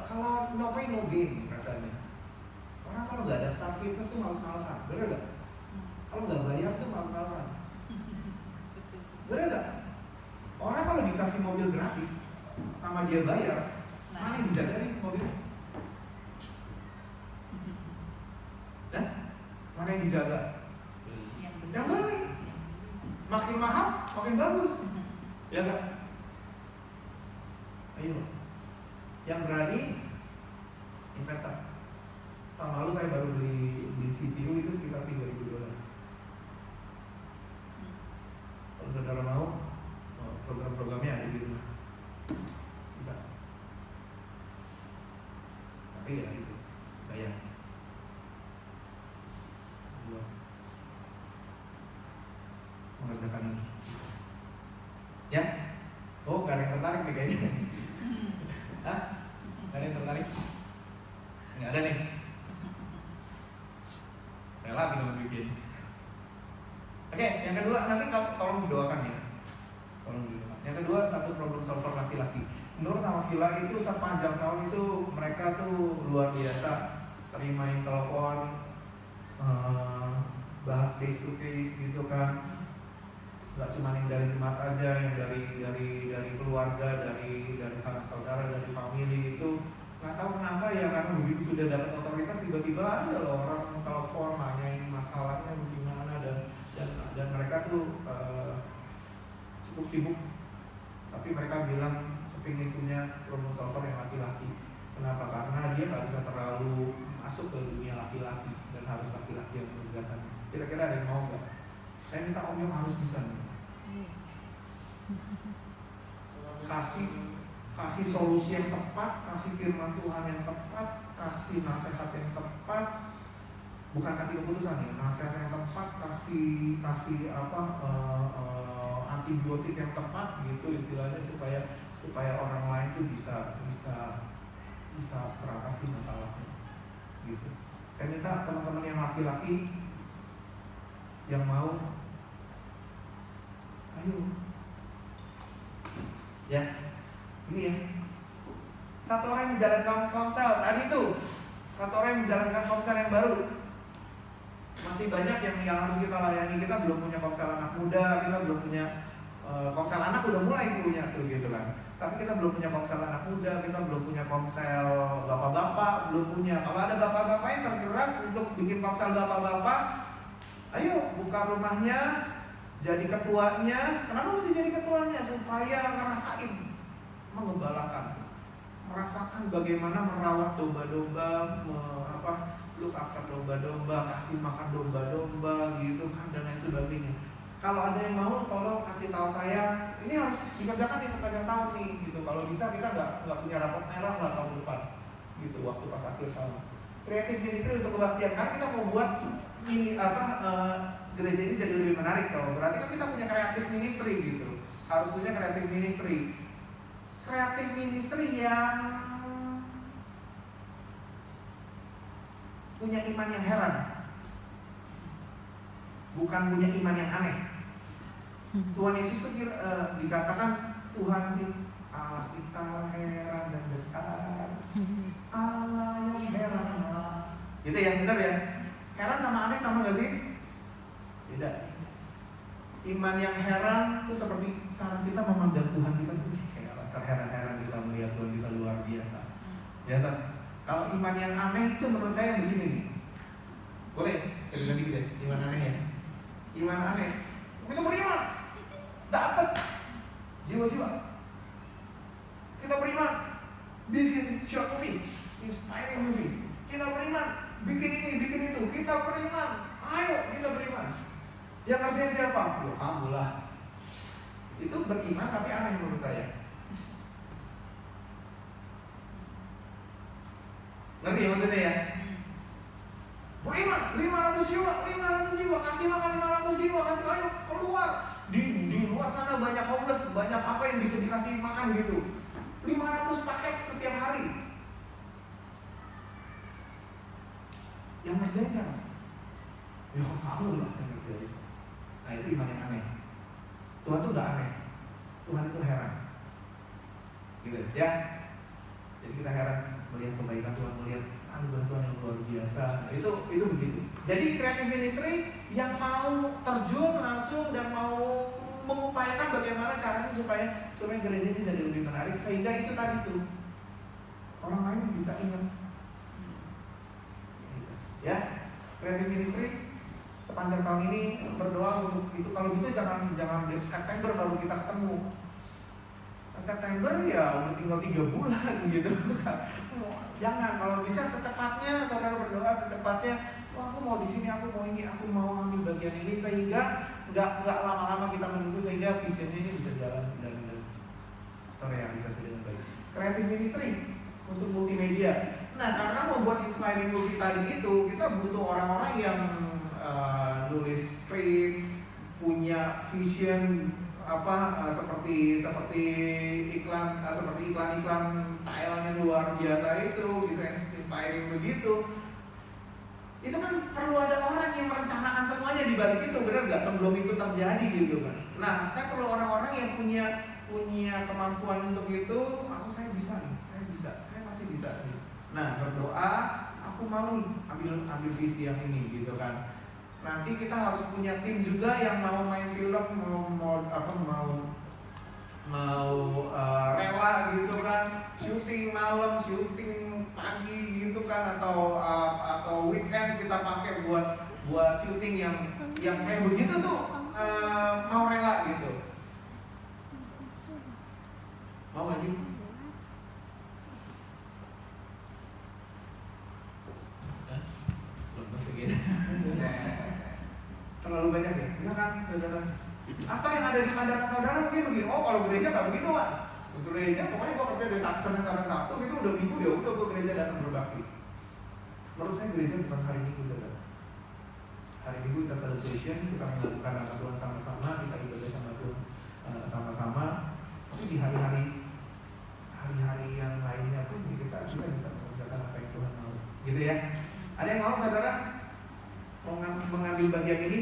kalau no pain no gain rasanya. Orang kalau nggak daftar fitness tuh males-malesan, bener nggak? Kalau nggak bayar tuh males-malesan, bener nggak? Orang kalau dikasih mobil gratis sama dia bayar, mana yang dijaga sih mobilnya? Nah, mana yang dijaga? Yang beli. Makin mahal, makin bagus. Ya kan? Ayo. Yang berani investor. Tahun lalu saya baru beli CPU itu sekitar $3.000. Kalau saudara mau, program-programnya ada di rumah. Bisa. Tapi ya itu, bayar. Mengerjakan ini. Ya? Oh, gak ada yang tertarik nih kayaknya. Hah? Gak ada yang tertarik? Gak ada nih. Saya lagi dong bikin. Oke, yang kedua nanti tolong didoakan ya. Tolong didoakan. Yang kedua, satu problem solver laki-laki. Nur sama Villa itu sepanjang tahun itu mereka tuh luar biasa. Terimain telepon, bahas face to face gitu kan. Gak cuma yang dari jemaat aja, yang dari keluarga, dari sanak saudara, dari family itu nggak tahu kenapa ya, karena begitu sudah dapat otoritas tiba-tiba ada loh orang telepon nanyain masalahnya bagaimana, dan mereka tuh cukup sibuk, tapi mereka bilang kepingin punya problem solver yang laki-laki. Kenapa? Karena dia nggak bisa terlalu masuk ke dunia laki-laki dan harus laki-laki yang mengerjakannya. Kira-kira ada yang mau nggak? Saya minta Om Yong harus bisa nih. Kasih solusi yang tepat, kasih firman Tuhan yang tepat, kasih nasihat yang tepat, bukan kasih keputusan ya, nasihat yang tepat, kasih antibiotik yang tepat gitu istilahnya, supaya orang lain tuh bisa teratasi masalahnya gitu. Saya minta teman-teman yang laki-laki yang mau, ayo ya, ini ya, satu orang yang menjalankan komsel tadi tuh, satu orang yang menjalankan komsel yang baru. Masih banyak yang harus kita layani. Kita belum punya komsel anak muda, kita belum punya komsel anak udah mulai punya tuh gitu kan. Tapi kita belum punya komsel anak muda, kita belum punya komsel bapak-bapak, belum punya. Kalau ada bapak-bapak yang tergerak untuk bikin komsel bapak-bapak, ayo buka rumahnya, jadi ketuanya. Kenapa mesti jadi ketuanya? Supaya ngerasain mengembalakan, merasakan bagaimana merawat domba-domba, look after domba-domba, kasih makan domba-domba gitu kan, dan lain sebagainya. Kalau ada yang mau, tolong kasih tahu saya. Ini harus dikerjakan di sepanjang tahun nih gitu. Kalau bisa kita nggak punya rapot merah lah tahun depan gitu, waktu pas akhir tahun. Kreatif ministry untuk kebaktian, kan kita mau buat ini gereja ini jadi lebih menarik toh. Berarti kan kita punya kreatif ministry gitu. Harus punya kreatif ministry. Kreatif ministry yang punya iman yang heran, bukan punya iman yang aneh. Tuhan Yesus itu dikatakan Tuhan Allah kita heran dan besar, Allah yang heran. Gitu ya, benar ya? Heran sama aneh sama gak sih? Beda. Iman yang heran itu seperti cara kita memandang Tuhan kita tuh terheran-heran kita melihat Tuhan kita luar biasa. Ya kan? Kalau iman yang aneh itu menurut saya begini nih. Boleh cerita dikit ya, iman aneh ya. Iman aneh. Kita beriman, dapat jiwa-jiwa. Kita beriman, bikin short movie, inspiring movie. Kita beriman, bikin ini, bikin itu. Kita beriman, ayo kita beriman. Yang kerjain siapa? Ya kamu lah. Itu beriman tapi aneh menurut saya. Ngerti ya maksudnya ya? Beriman, 500 jiwa, kasih makan 500 jiwa, kasih ayo keluar. Di luar sana banyak homeless, banyak apa yang bisa dikasih makan gitu. 500 paket setiap hari. Yang ngerjain siapa? Ya kamu lah yang ngerjain. Nah itu iman yang aneh. Tuhan itu udah aneh. Tuhan itu heran. Gitu ya. Jadi kita heran melihat kebaikan Tuhan, melihat anugerah Tuhan yang luar biasa. Itu begitu. Jadi creative ministry yang mau terjun langsung dan mau mengupayakan bagaimana caranya supaya gereja ini jadi lebih menarik, sehingga itu tadi tuh orang lain bisa ingat. Gitu. Ya, creative ministry sepanjang tahun ini berdoa untuk itu. Kalau bisa jangan dari September baru kita ketemu. September ya udah tinggal 3 bulan gitu. Jangan, kalau bisa secepatnya saudara berdoa secepatnya. Wah, aku mau di sini, aku mau ini, aku mau ambil bagian ini, sehingga nggak lama-lama kita menunggu, sehingga visionnya ini bisa jalan dan terrealisasi dengan baik. Creative ministry untuk multimedia. Nah, karena membuat inspiring movie tadi itu kita butuh orang-orang yang nulis script, punya vision seperti iklan Thailand yang luar biasa itu gitu, inspiring begitu. Itu kan perlu ada orang yang merencanakan semuanya di balik itu, benar nggak, sebelum itu terjadi gitu kan. Nah, saya perlu orang-orang yang punya kemampuan untuk itu. Saya pasti bisa nih. Nah, berdoa, aku mau nih ambil visi yang ini gitu kan. Nanti kita harus punya tim juga yang mau main film, mau rela gitu kan, syuting malam, syuting pagi gitu kan, atau weekend kita pakai buat syuting yang kayak begitu tuh, mau rela gitu. Mau gak sih? Terlalu banyak ya? Enggak kan, saudara? Atau yang ada di pandangan saudara mungkin begini, oh kalau gereja gak begitu Pak. Gereja pokoknya gua kerja dari Senin sampai Sabtu gitu, udah minggu ya udah gua gereja datang berbakti. Menurut saya gereja bukan hari Minggu, saudara. Hari Minggu kita celebration, kita melakukan nama Tuhan sama-sama, kita ibadah sama Tuhan sama-sama. Tapi di hari-hari yang lainnya pun kita bisa mengerjakan apa yang Tuhan mau. Gitu ya. Ada yang mau saudara mengambil bagian ini?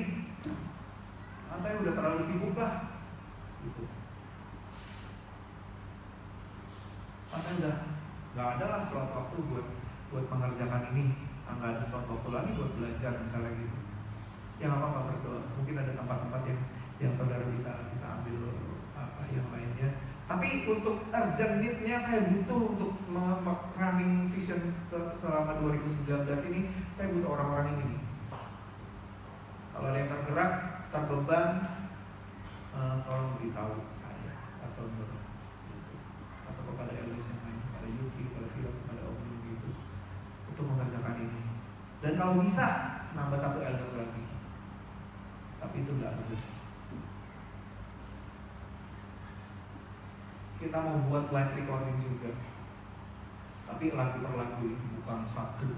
Saya udah terlalu sibuk lah gitu. Saya udah nggak ada lah slot waktu buat mengerjakan ini, nggak ada slot waktu lagi buat belajar misalnya gitu. Ya nggak apa-apa, berdoa. Mungkin ada tempat-tempat yang saudara bisa ambil yang lainnya. Tapi untuk urgent need-nya saya butuh untuk running vision selama 2019 ini, saya butuh orang-orang ini nih. Kalau ada yang tergerak, terbeban, tolong beritahu saya atau kepada Elis yang lain, kepada Yuki, kepada Philip, kepada Om gitu, untuk mengerjakan ini. Dan kalau bisa nambah 1 elder lagi, tapi itu nggak urgent. Kita mau buat live recording juga, tapi lagu per lagu, bukan satu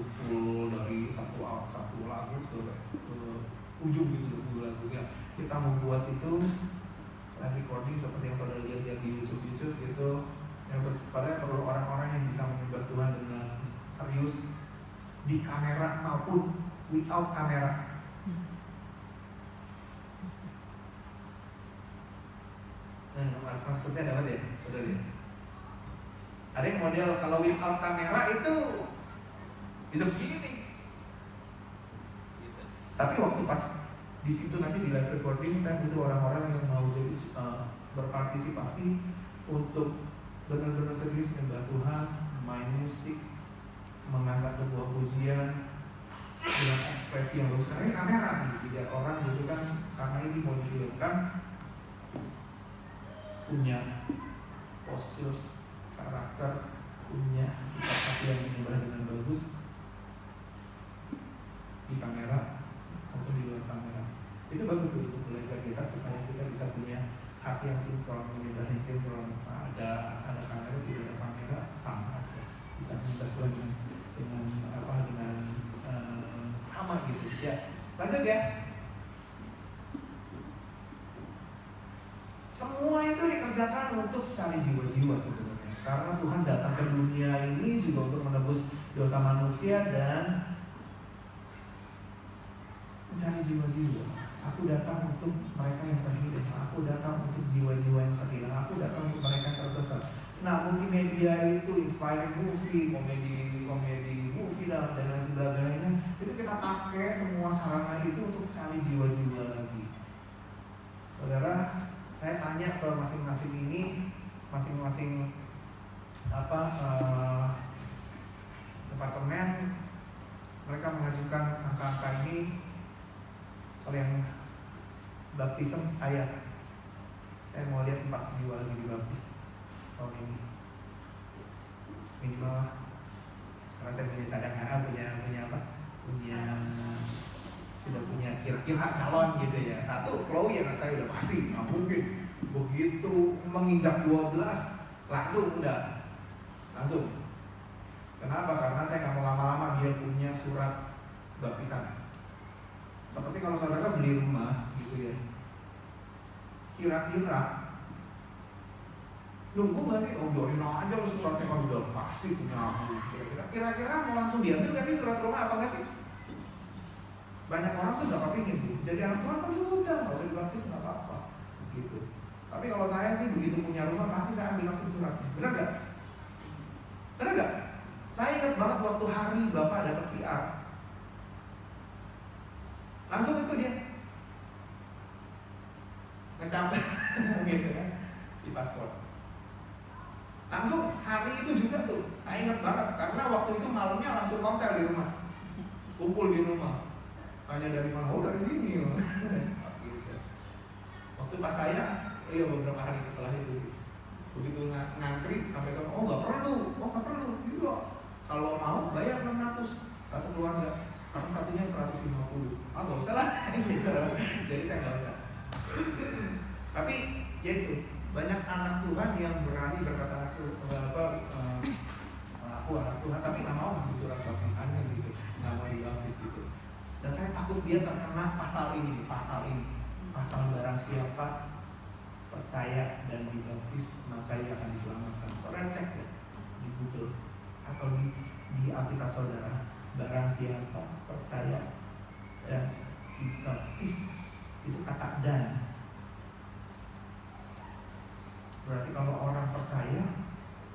full dari satu lagu ke ujung gitu lagu ya. Kita membuat itu live recording seperti yang saudara lihat di YouTube gitu, yang padahal perlu orang-orang yang bisa menyembah Tuhan dengan serius di kamera maupun without kamera. Maksudnya dapat ya? Betul ya? Ada yang model kalau without kamera itu bisa begini nih. Gitu. Tapi waktu pas di situ nanti di live recording, saya butuh orang-orang yang mau jadi berpartisipasi untuk benar-benar serius nyembah Tuhan, main musik, mengangkat sebuah pujian dengan ekspresi yang bagus. Karena ini kamera nih, biar orang gitu kan, karena ini mau difilmkan, punya postures, karakter, punya sikap hati yang menyembah dengan bagus di kamera maupun di luar kamera. Itu bagus untuk belajar kita supaya kita bisa punya hati yang sinkron, menyembah yang sinkron. Ada kamera, tidak ada kamera, sama aja. Bisa menyembah Tuhan dengan sama gitu. Ya, lanjut ya. Semua itu dikerjakan untuk cari jiwa-jiwa sebenarnya. Karena Tuhan datang ke dunia ini juga untuk menebus dosa manusia dan mencari jiwa-jiwa. Aku datang untuk mereka yang terhilang. Aku datang untuk jiwa-jiwa yang terhilang. Aku datang untuk mereka yang tersesat. Nah, multimedia itu inspiring movie, komedi movie dan lain sebagainya. Itu kita pakai semua sarana itu untuk cari jiwa-jiwa lagi. Saudara, saya tanya ke masing-masing ini, masing-masing departemen, mereka mengajukan angka-angka ini. Kalau yang baptism saya mau lihat 4 jiwa lagi dibaptis tahun ini minimal, karena saya punya cadangan, sudah punya kira-kira calon gitu ya. 1, Chloe anak saya udah pasti, nggak mungkin begitu menginjak 12 langsung. Kenapa? Karena saya nggak mau lama-lama dia punya surat baptisan. Seperti kalau saudara beli rumah gitu ya, kira-kira nunggu nggak sih? Oh, biarin aja lo suratnya kalau udah pasti punya. Kira-kira mau langsung diambil nggak sih surat rumah apa nggak sih? Banyak orang tuh nggak kepingin tuh jadi anak Tuhan, kan sudah nggak usah dibaptis, nggak apa-apa gitu. Tapi kalau saya sih begitu punya rumah pasti saya ambil langsung suratnya. Benar nggak? Saya ingat banget waktu hari Bapak dapat PR, langsung itu dia ngecap gitu kan di paspor. Langsung hari itu juga tuh, saya ingat banget karena waktu itu malamnya langsung konser di rumah, kumpul di rumah. Tanya dari mana? Oh, dari sini. Waktu pas saya, beberapa hari setelah itu sih, begitu ngantri sampai sana, nggak perlu, gitu loh. Kalau mau bayar 600 satu keluarga, karena satunya 150. Nggak usah lah, gitu. Jadi saya nggak usah. Tapi ya itu, banyak anak Tuhan yang berani berkata aku anak Tuhan, tapi nggak mau ambil surat baptisannya gitu, nggak mau dibaptis gitu. Dan saya takut dia terkena pasal ini, pasal barang siapa percaya dan dibaptis maka ia akan diselamatkan. Saudara cek ya di Google atau di Alkitab saudara, barang siapa percaya dan dibaptis, itu kata dan. Berarti kalau orang percaya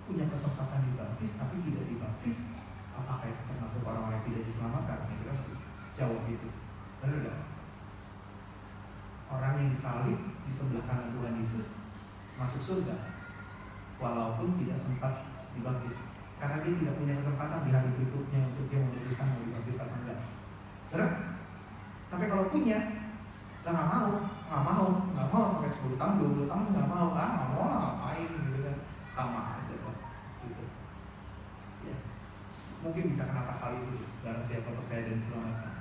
punya kesempatan dibaptis tapi tidak dibaptis, apakah itu termasuk orang-orang yang tidak diselamatkan? Kita harus jawab itu. Benar gak? Orang yang disalib di sebelah kanan Tuhan Yesus masuk surga walaupun tidak sempat dibaptis, karena dia tidak punya kesempatan di hari berikutnya untuk dia memutuskan mau dibaptis atau enggak. Benar? Tapi kalau punya, nggak mau sampai 10 tahun, 20 tahun nggak mau lah ngapain gitu kan, sama aja kok gitu ya. Mungkin bisa kena pasal itu, barang siapa percaya dan diselamatkan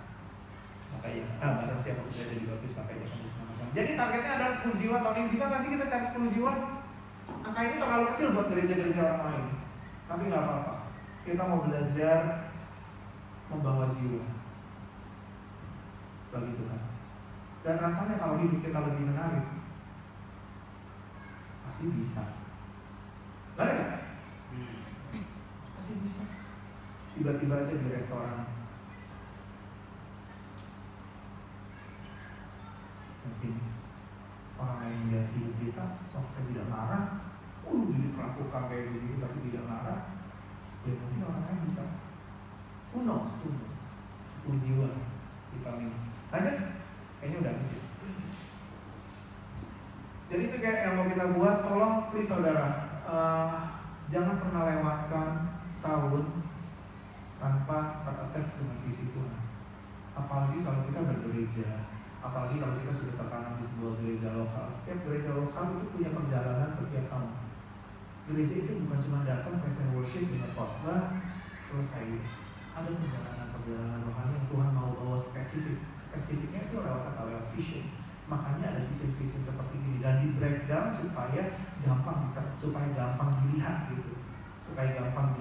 maka ya, barang siapa percaya dan dibaptis maka ia akan diselamatkan. Jadi targetnya adalah 10 jiwa tahun ini. Bisa nggak sih kita cari 10 jiwa? Angka ini terlalu kecil buat gereja-gereja orang lain, tapi nggak apa-apa, kita mau belajar membawa jiwa bagi Tuhan. Dan rasanya kalau hidup kita lebih menarik, pasti bisa. Benar gak? Pasti bisa. Tiba-tiba aja di restoran, mungkin orang lain melihat hidup kita, kita tidak marah, diperlakukan kayak begitu tapi tidak marah, ya mungkin orang lain bisa. Who knows? 10 jiwa Vitamin. Lanjut. Kayaknya udah habis ya. Jadi itu kayak yang mau kita buat. Tolong please saudara, jangan pernah lewatkan tahun tanpa ter-attach dengan visi Tuhan. Apalagi kalau kita bergereja, apalagi kalau kita sudah tertanam di sebuah gereja lokal. Setiap gereja lokal itu punya perjalanan setiap tahun. Gereja itu bukan cuma datang present worship dengan khotbah selesai. Ada perjalanan rohani yang Tuhan mau bawa spesifiknya itu lewat vision. Makanya ada vision seperti ini dan di breakdown supaya gampang dicatat, supaya gampang dilihat gitu, supaya gampang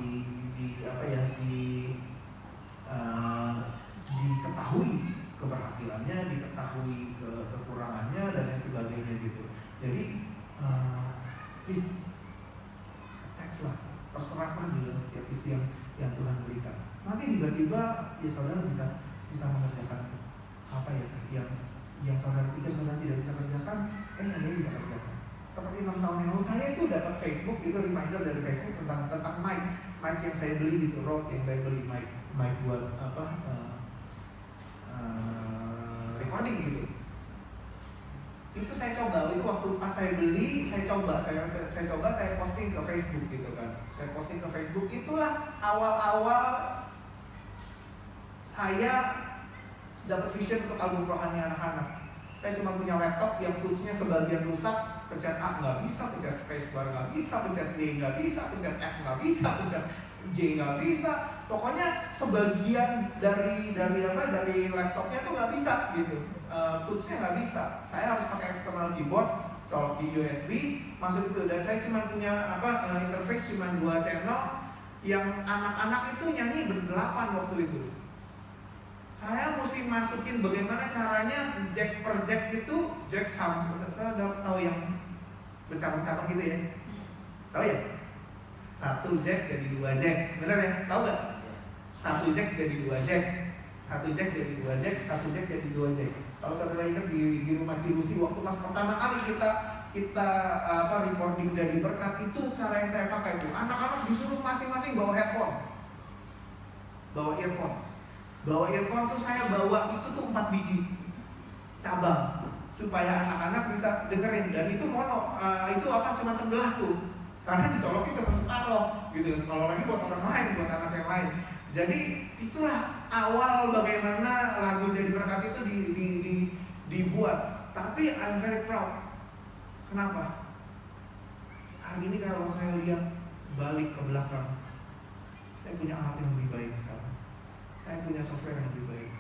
diketahui keberhasilannya, diketahui kekurangannya dan lain sebagainya gitu. Jadi please attach lah, terserahlah di dalam setiap visi yang Tuhan berikan. Nanti tiba-tiba ya saudara bisa mengerjakan apa ya yang saudara pikir saudara tidak bisa kerjakan, yang ini bisa kerjakan. Seperti 6 tahun yang lalu saya itu dapat Facebook, itu reminder dari Facebook tentang mic yang saya beli gitu, Rode yang saya beli, mic buat recording gitu. Itu saya coba, itu waktu pas saya beli, saya coba saya posting ke Facebook gitu kan. Saya posting ke Facebook, itulah awal-awal saya dapat vision untuk album rohani anak-anak. Saya cuma punya laptop yang tools-nya sebagian rusak, pencet A nggak bisa, pencet spacebar nggak bisa, pencet D nggak bisa, pencet F nggak bisa, pencet J nggak bisa. Pokoknya sebagian dari laptopnya tuh nggak bisa gitu. Tools-nya nggak bisa. Saya harus pakai external keyboard, colok di USB, masuk itu. Dan saya cuma punya interface cuma 2 channel, yang anak-anak itu nyanyi ber-8 waktu itu. Saya mesti masukin bagaimana caranya jack per jack itu, jack sama, saya udah tahu yang bercabang-cabang gitu ya. Tahu ya? 1 jack jadi 2 jack, bener ya? Tahu gak? 1 jack jadi 2 jack, 1 jack jadi 2 jack, 1 jack jadi 2 jack. Kalau saudara ingat di rumah Cilusi waktu pas pertama kali kita recording jadi berkat, itu cara yang saya pakai itu. Anak-anak disuruh masing-masing bawa headphone, bawa earphone tuh saya bawa itu tuh 4 biji cabang supaya anak-anak bisa dengerin, dan itu mono, cuma sebelah tuh, karena dicoloknya cuma separuh gitu, separuh lagi buat orang lain, buat anak yang lain. Jadi itulah awal bagaimana lagu Jadi Berkat itu dibuat. Tapi I'm very proud. Kenapa? Hari ini kalau saya lihat balik ke belakang, saya punya alat yang lebih baik sekarang. Saya punya software yang lebih baik.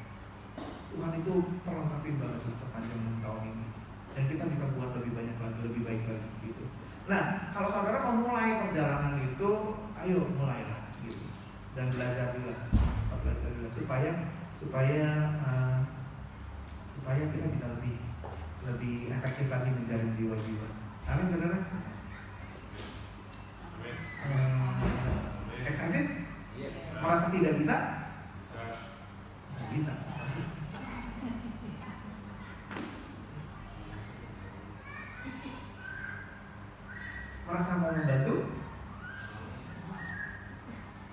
Tuhan itu perlengkapi banget sepanjang 6 tahun ini. Dan kita bisa buat lebih banyak lagi, lebih baik lagi gitu. Nah, kalau saudara mau mulai perjalanan itu, ayo mulailah gitu. Dan belajarilah supaya kita bisa lebih efektif lagi menjalin jiwa-jiwa. Amin, saudara. Excited? Merasa tidak bisa? Bisa. Merasa mau membantu?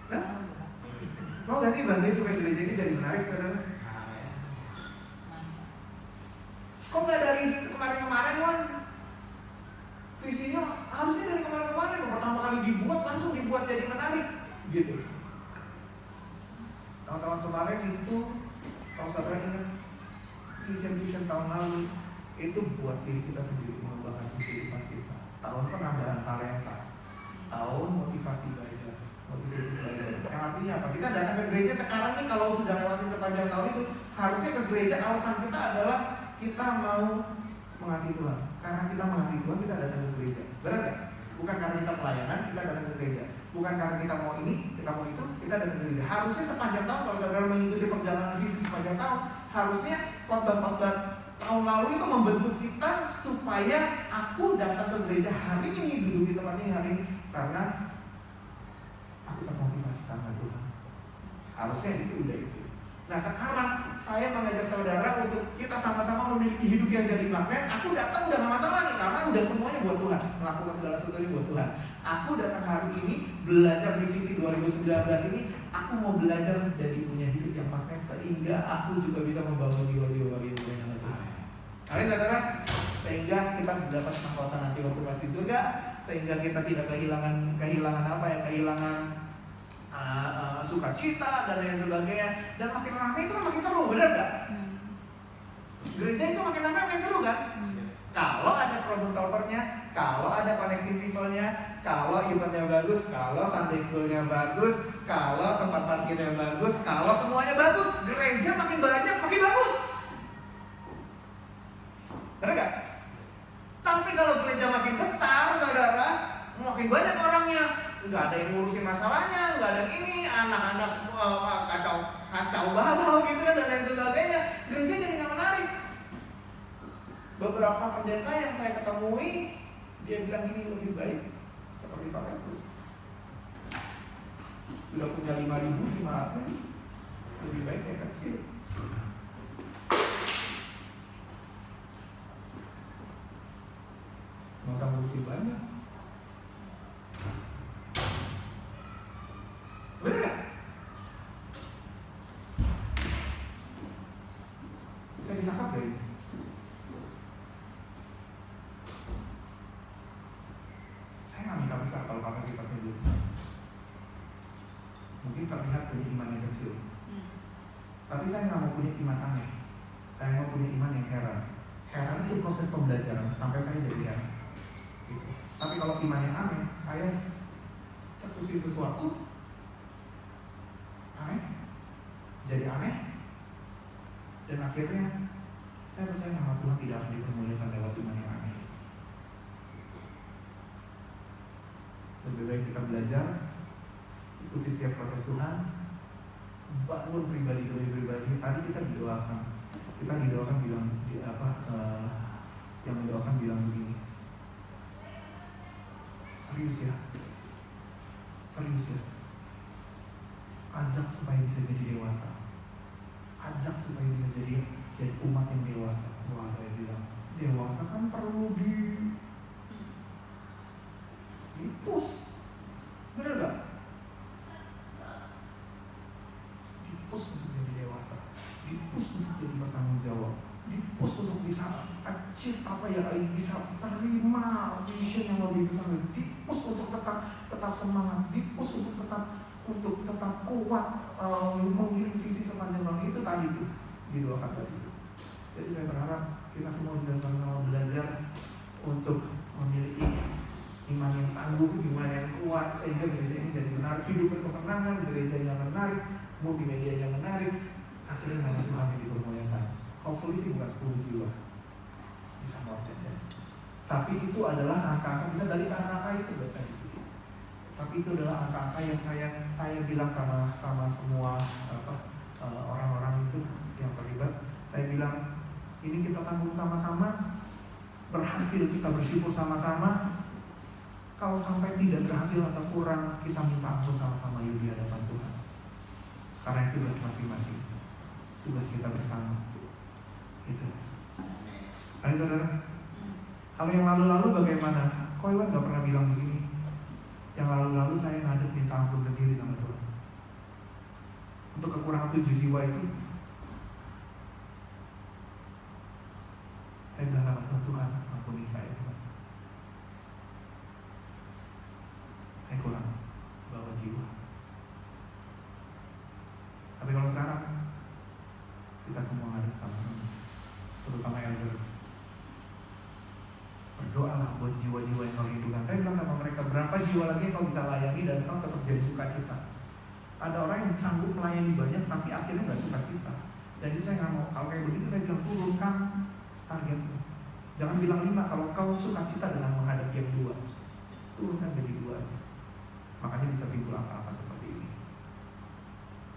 Nah? Mau gak sih bantuin supaya gereja ini jadi menarik, saudara? Kok gak dari kemarin-kemarin, Wan? Visinya harusnya dari kemarin-kemarin. Pertama kali dibuat, langsung dibuat jadi menarik gitu. Tahun-tahun kemarin itu, kalau saudara ingat, vision tahun lalu itu buat diri kita sendiri, mengubahkan kehidupan kita. Tahun penambahan talenta, tahun motivasi belajar. Yang artinya apa? Kita datang ke gereja sekarang nih, kalau sudah lewatin sepanjang tahun itu, harusnya ke gereja alasan kita adalah kita mau mengasihi Tuhan. Karena kita mengasihi Tuhan, kita datang ke gereja. Benar gak? Bukan karena kita pelayanan, kita datang ke gereja. Bukan karena kita mau ini, kita mau itu, kita datang ke gereja. Harusnya sepanjang tahun, kalau saudara mengikuti perjalanan visi sepanjang tahun, harusnya khotbah-khotbah tahun lalu itu membentuk kita supaya aku datang ke gereja hari ini, duduk di tempat ini hari ini, karena aku termotivasi karena Tuhan. Harusnya itu udah itu. Nah sekarang saya mengajak saudara untuk kita sama-sama memiliki hidup yang jadi magnet. Aku datang udah gak masalah nih, karena udah semuanya buat Tuhan, melakukan segala sesuatunya buat Tuhan. Aku datang hari ini belajar di visi 2019 ini. Aku mau belajar jadi punya hidup yang magnet. Amin. Sehingga aku juga bisa membawa jiwa-jiwa bagi nama Tuhan. Amin saudara. Sehingga kita mendapat mahkota nanti waktu pasti surga. Sehingga kita tidak kehilangan apa ya, kehilangan sukacita dan lain sebagainya. Dan makin ramai itu makin seru, benar gak? Gereja itu makin ramai makin seru kan? Kalau ada problem solvernya, kalau ada connecting people-nya, kalau eventnya bagus, kalau Sunday school-nya bagus, kalau tempat parkirnya bagus, kalau semuanya bagus, gereja makin banyak, makin bagus. Benar gak? Tapi kalau gereja makin besar, saudara, makin banyak orangnya, nggak ada yang ngurusin masalahnya, nggak ada yang ini, anak-anak kacau balau gitu kan, dan lain sebagainya, gereja jadi nggak menarik. Beberapa pendeta yang saya ketemui, dia bilang gini, lebih baik seperti Pak Petrus, sudah punya 5.000 jemaatnya, lebih baik yang kecil. Nggak usah ngurusin banyak. Bener gak? Bisa ditangkap gak ini? Saya nggak minta besar kalau kapasitasnya belum besar. Mungkin terlihat punya iman yang kecil, tapi saya nggak mau punya iman aneh. Saya mau punya iman yang heran. Heran itu proses pembelajaran sampai saya jadi heran gitu. Tapi kalau iman yang aneh, saya cetusin sesuatu aneh, jadi aneh, dan akhirnya saya percaya nama Tuhan tidak akan dipermuliakan lewat iman yang aneh. Lebih baik kita belajar, ikuti setiap proses Tuhan, bangun pribadi demi pribadi. Tadi kita didoakan bilang yang mendoakan bilang begini, serius ya, ajak supaya bisa jadi dewasa, ajak supaya bisa jadi umat yang dewasa. Wah, saya bilang dewasa kan perlu dipus, bener gak? Dipus untuk jadi dewasa, dipus untuk jadi bertanggung jawab, dipus untuk bisa achieve apa ya, bisa terima vision yang lebih besar, dipus untuk tetap semangat, dipus untuk tetap kuat mengirim visi sepanjang malam. Itu tadi tuh didoakan tadi tuh. Jadi saya berharap kita semua bisa sama-sama belajar untuk memiliki iman yang tangguh, iman yang kuat, sehingga gereja ini jadi menarik, hidup berkemenangan, gereja yang menarik, multimedia yang menarik, akhirnya nama Tuhan yang dipermuliakan. Hopefully sih bukan 10 jiwa, bisa more ya. Tapi itu adalah angka-angka, bisa dari angka itu betul di sini. Tapi itu adalah angka-angka yang saya bilang sama semua orang-orang itu yang terlibat. Saya bilang ini kita tanggung sama-sama, berhasil kita bersyukur sama-sama. Kalau sampai tidak berhasil atau kurang, kita minta ampun sama-sama yuk di hadapan Tuhan. Karena itu tugas masing-masing, tugas kita bersama. Gitu. Ayo saudara, kalau yang lalu-lalu bagaimana? Kok Iwan gak pernah bilang begini? Yang lalu-lalu saya ngadep minta ampun sendiri sama Tuhan. Untuk kekurangan 7 jiwa itu, saya bilang sama Tuhan, ampuni saya Tuhan. Saya kurang bawa jiwa. Tapi kalau sekarang kita semua ngadep sama Tuhan, terutama elders, berdoalah buat jiwa-jiwa yang kau rindukan. Saya bilang sama mereka, berapa jiwa lagi yang kau bisa layani dan kau tetap jadi sukacita. Ada orang yang sanggup melayani banyak tapi akhirnya gak sukacita. Dan itu saya gak mau. Kalau kayak begitu saya bilang turunkan targetmu. Jangan bilang 5 kalau kau sukacita dengan menghadapi yang 2. Turunkan jadi 2 aja. Makanya bisa timbul angka-angka seperti ini.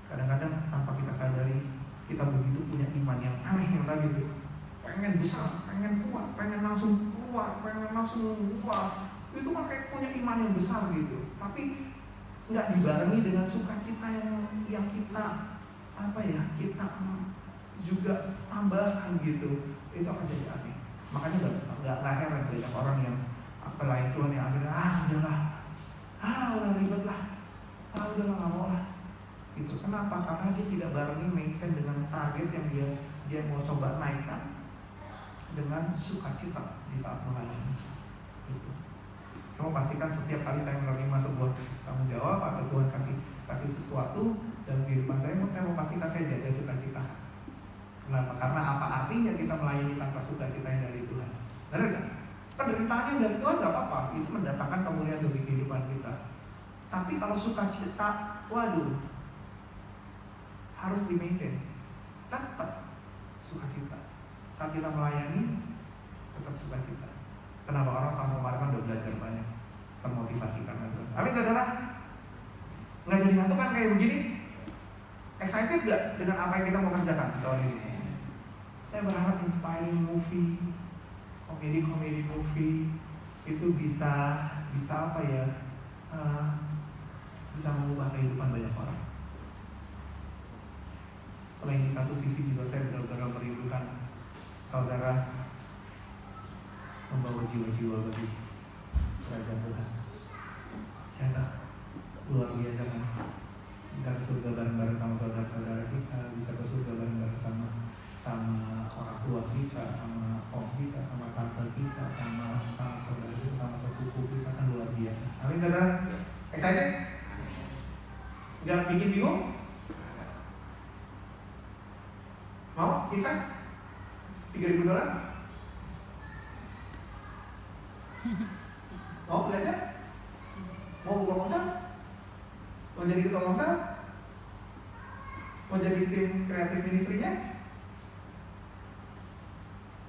Kadang-kadang tanpa kita sadari, kita begitu punya iman yang aneh yang tadi itu. Pengen besar, pengen kuat, pengen langsung keluar, pengen langsung wah. Itu kan kayak punya iman yang besar gitu. Tapi nggak dibarengi dengan sukacita yang kita kita juga tambahkan gitu. Itu akan jadi aneh. Makanya nggak heran banyak orang yang pelayan Tuhan yang akhirnya udahlah, udah ribet lah, udahlah nggak mau lah. Itu kenapa? Karena dia tidak barengi maintain dengan target yang dia mau coba naikkan dengan sukacita di saat melayani. Itu. Saya mau pastikan setiap kali saya menerima sebuah tanggung jawab atau Tuhan kasih sesuatu dalam kehidupan saya mau pastikan saya jaga sukacita. Kenapa? Karena apa artinya kita melayani tanpa sukacita yang dari Tuhan? Benar nggak? Penderitaan yang dari Tuhan nggak apa-apa, itu mendatangkan kemuliaan bagi kehidupan kita. Tapi kalau sukacita, waduh, harus di-maintain. Tetap sukacita. Saat kita melayani, tetap sukacita. Kenapa? Orang tahun kemarin udah belajar banyak, termotivasi karena Tuhan. Amin saudara? Nggak jadi hantu kan kayak begini? Excited gak dengan apa yang kita mau kerjakan tahun ini? Saya berharap inspiring movie, komedi movie itu bisa apa ya? Bisa mengubah kehidupan banyak orang. Selain di satu sisi juga saya benar-benar merindukan saudara membawa jiwa-jiwa bagi kerajaan Tuhan. Ya tak? Luar biasa kan? Bisa ke surga bareng-bareng sama saudara-saudara kita, bisa ke surga bareng-bareng sama orang tua kita, sama om kita, sama tante kita, sama saudara kita, sama sepupu kita, kan luar biasa. Amin saudara? Excited? Gak bikin bingung? Mau invest? $3.000? Mau belajar? Mau buka ponsel? Mau jadi ketua ponsel? Mau jadi tim kreatif ministrinya?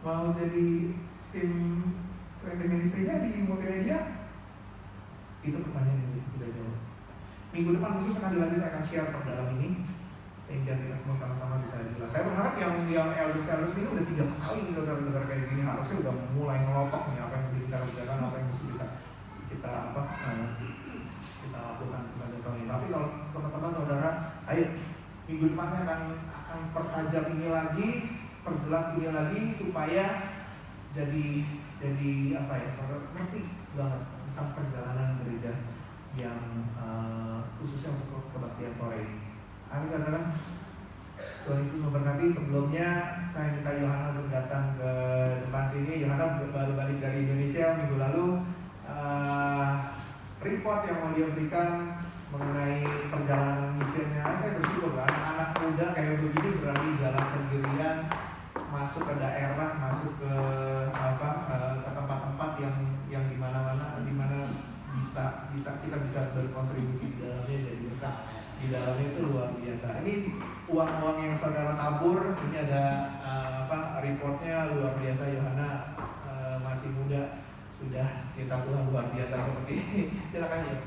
Mau jadi tim kreatif ministrinya di multimedia? Itu pertanyaan yang bisa kita jawab. Minggu depan mungkin sekali lagi saya akan share perdalam ini sehingga kita semua sama-sama bisa jelas. Saya berharap yang elders ini udah 3 kali nih saudara-saudara kayak gini, harusnya udah mulai ngelotok nih apa yang mesti kita kerjakan, apa yang mesti kita lakukan sebagai tahun ini. Tapi kalau teman-teman saudara, ayo minggu depan saya akan pertajam ini lagi, perjelas ini lagi supaya jadi apa ya, saudara ngerti banget tentang perjalanan gereja yang khususnya untuk kebaktian sore ini. Amin saudara. Tuhan Yesus memberkati. Sebelumnya saya minta Yohana untuk datang ke depan sini. Yohana baru balik dari Indonesia minggu lalu. Report yang mau dia berikan mengenai perjalanan misinya. Saya bersyukur anak-anak muda kayak begini berani jalan sendirian, masuk ke daerah, masuk ke ke tempat-tempat yang di mana bisa kita bisa berkontribusi di dalamnya, jadi berkat di dalamnya itu luar biasa. Ini uang-uang yang saudara tabur, ini ada reportnya luar biasa. Yohana masih muda sudah cinta Tuhan luar biasa seperti ini. Silakan ya.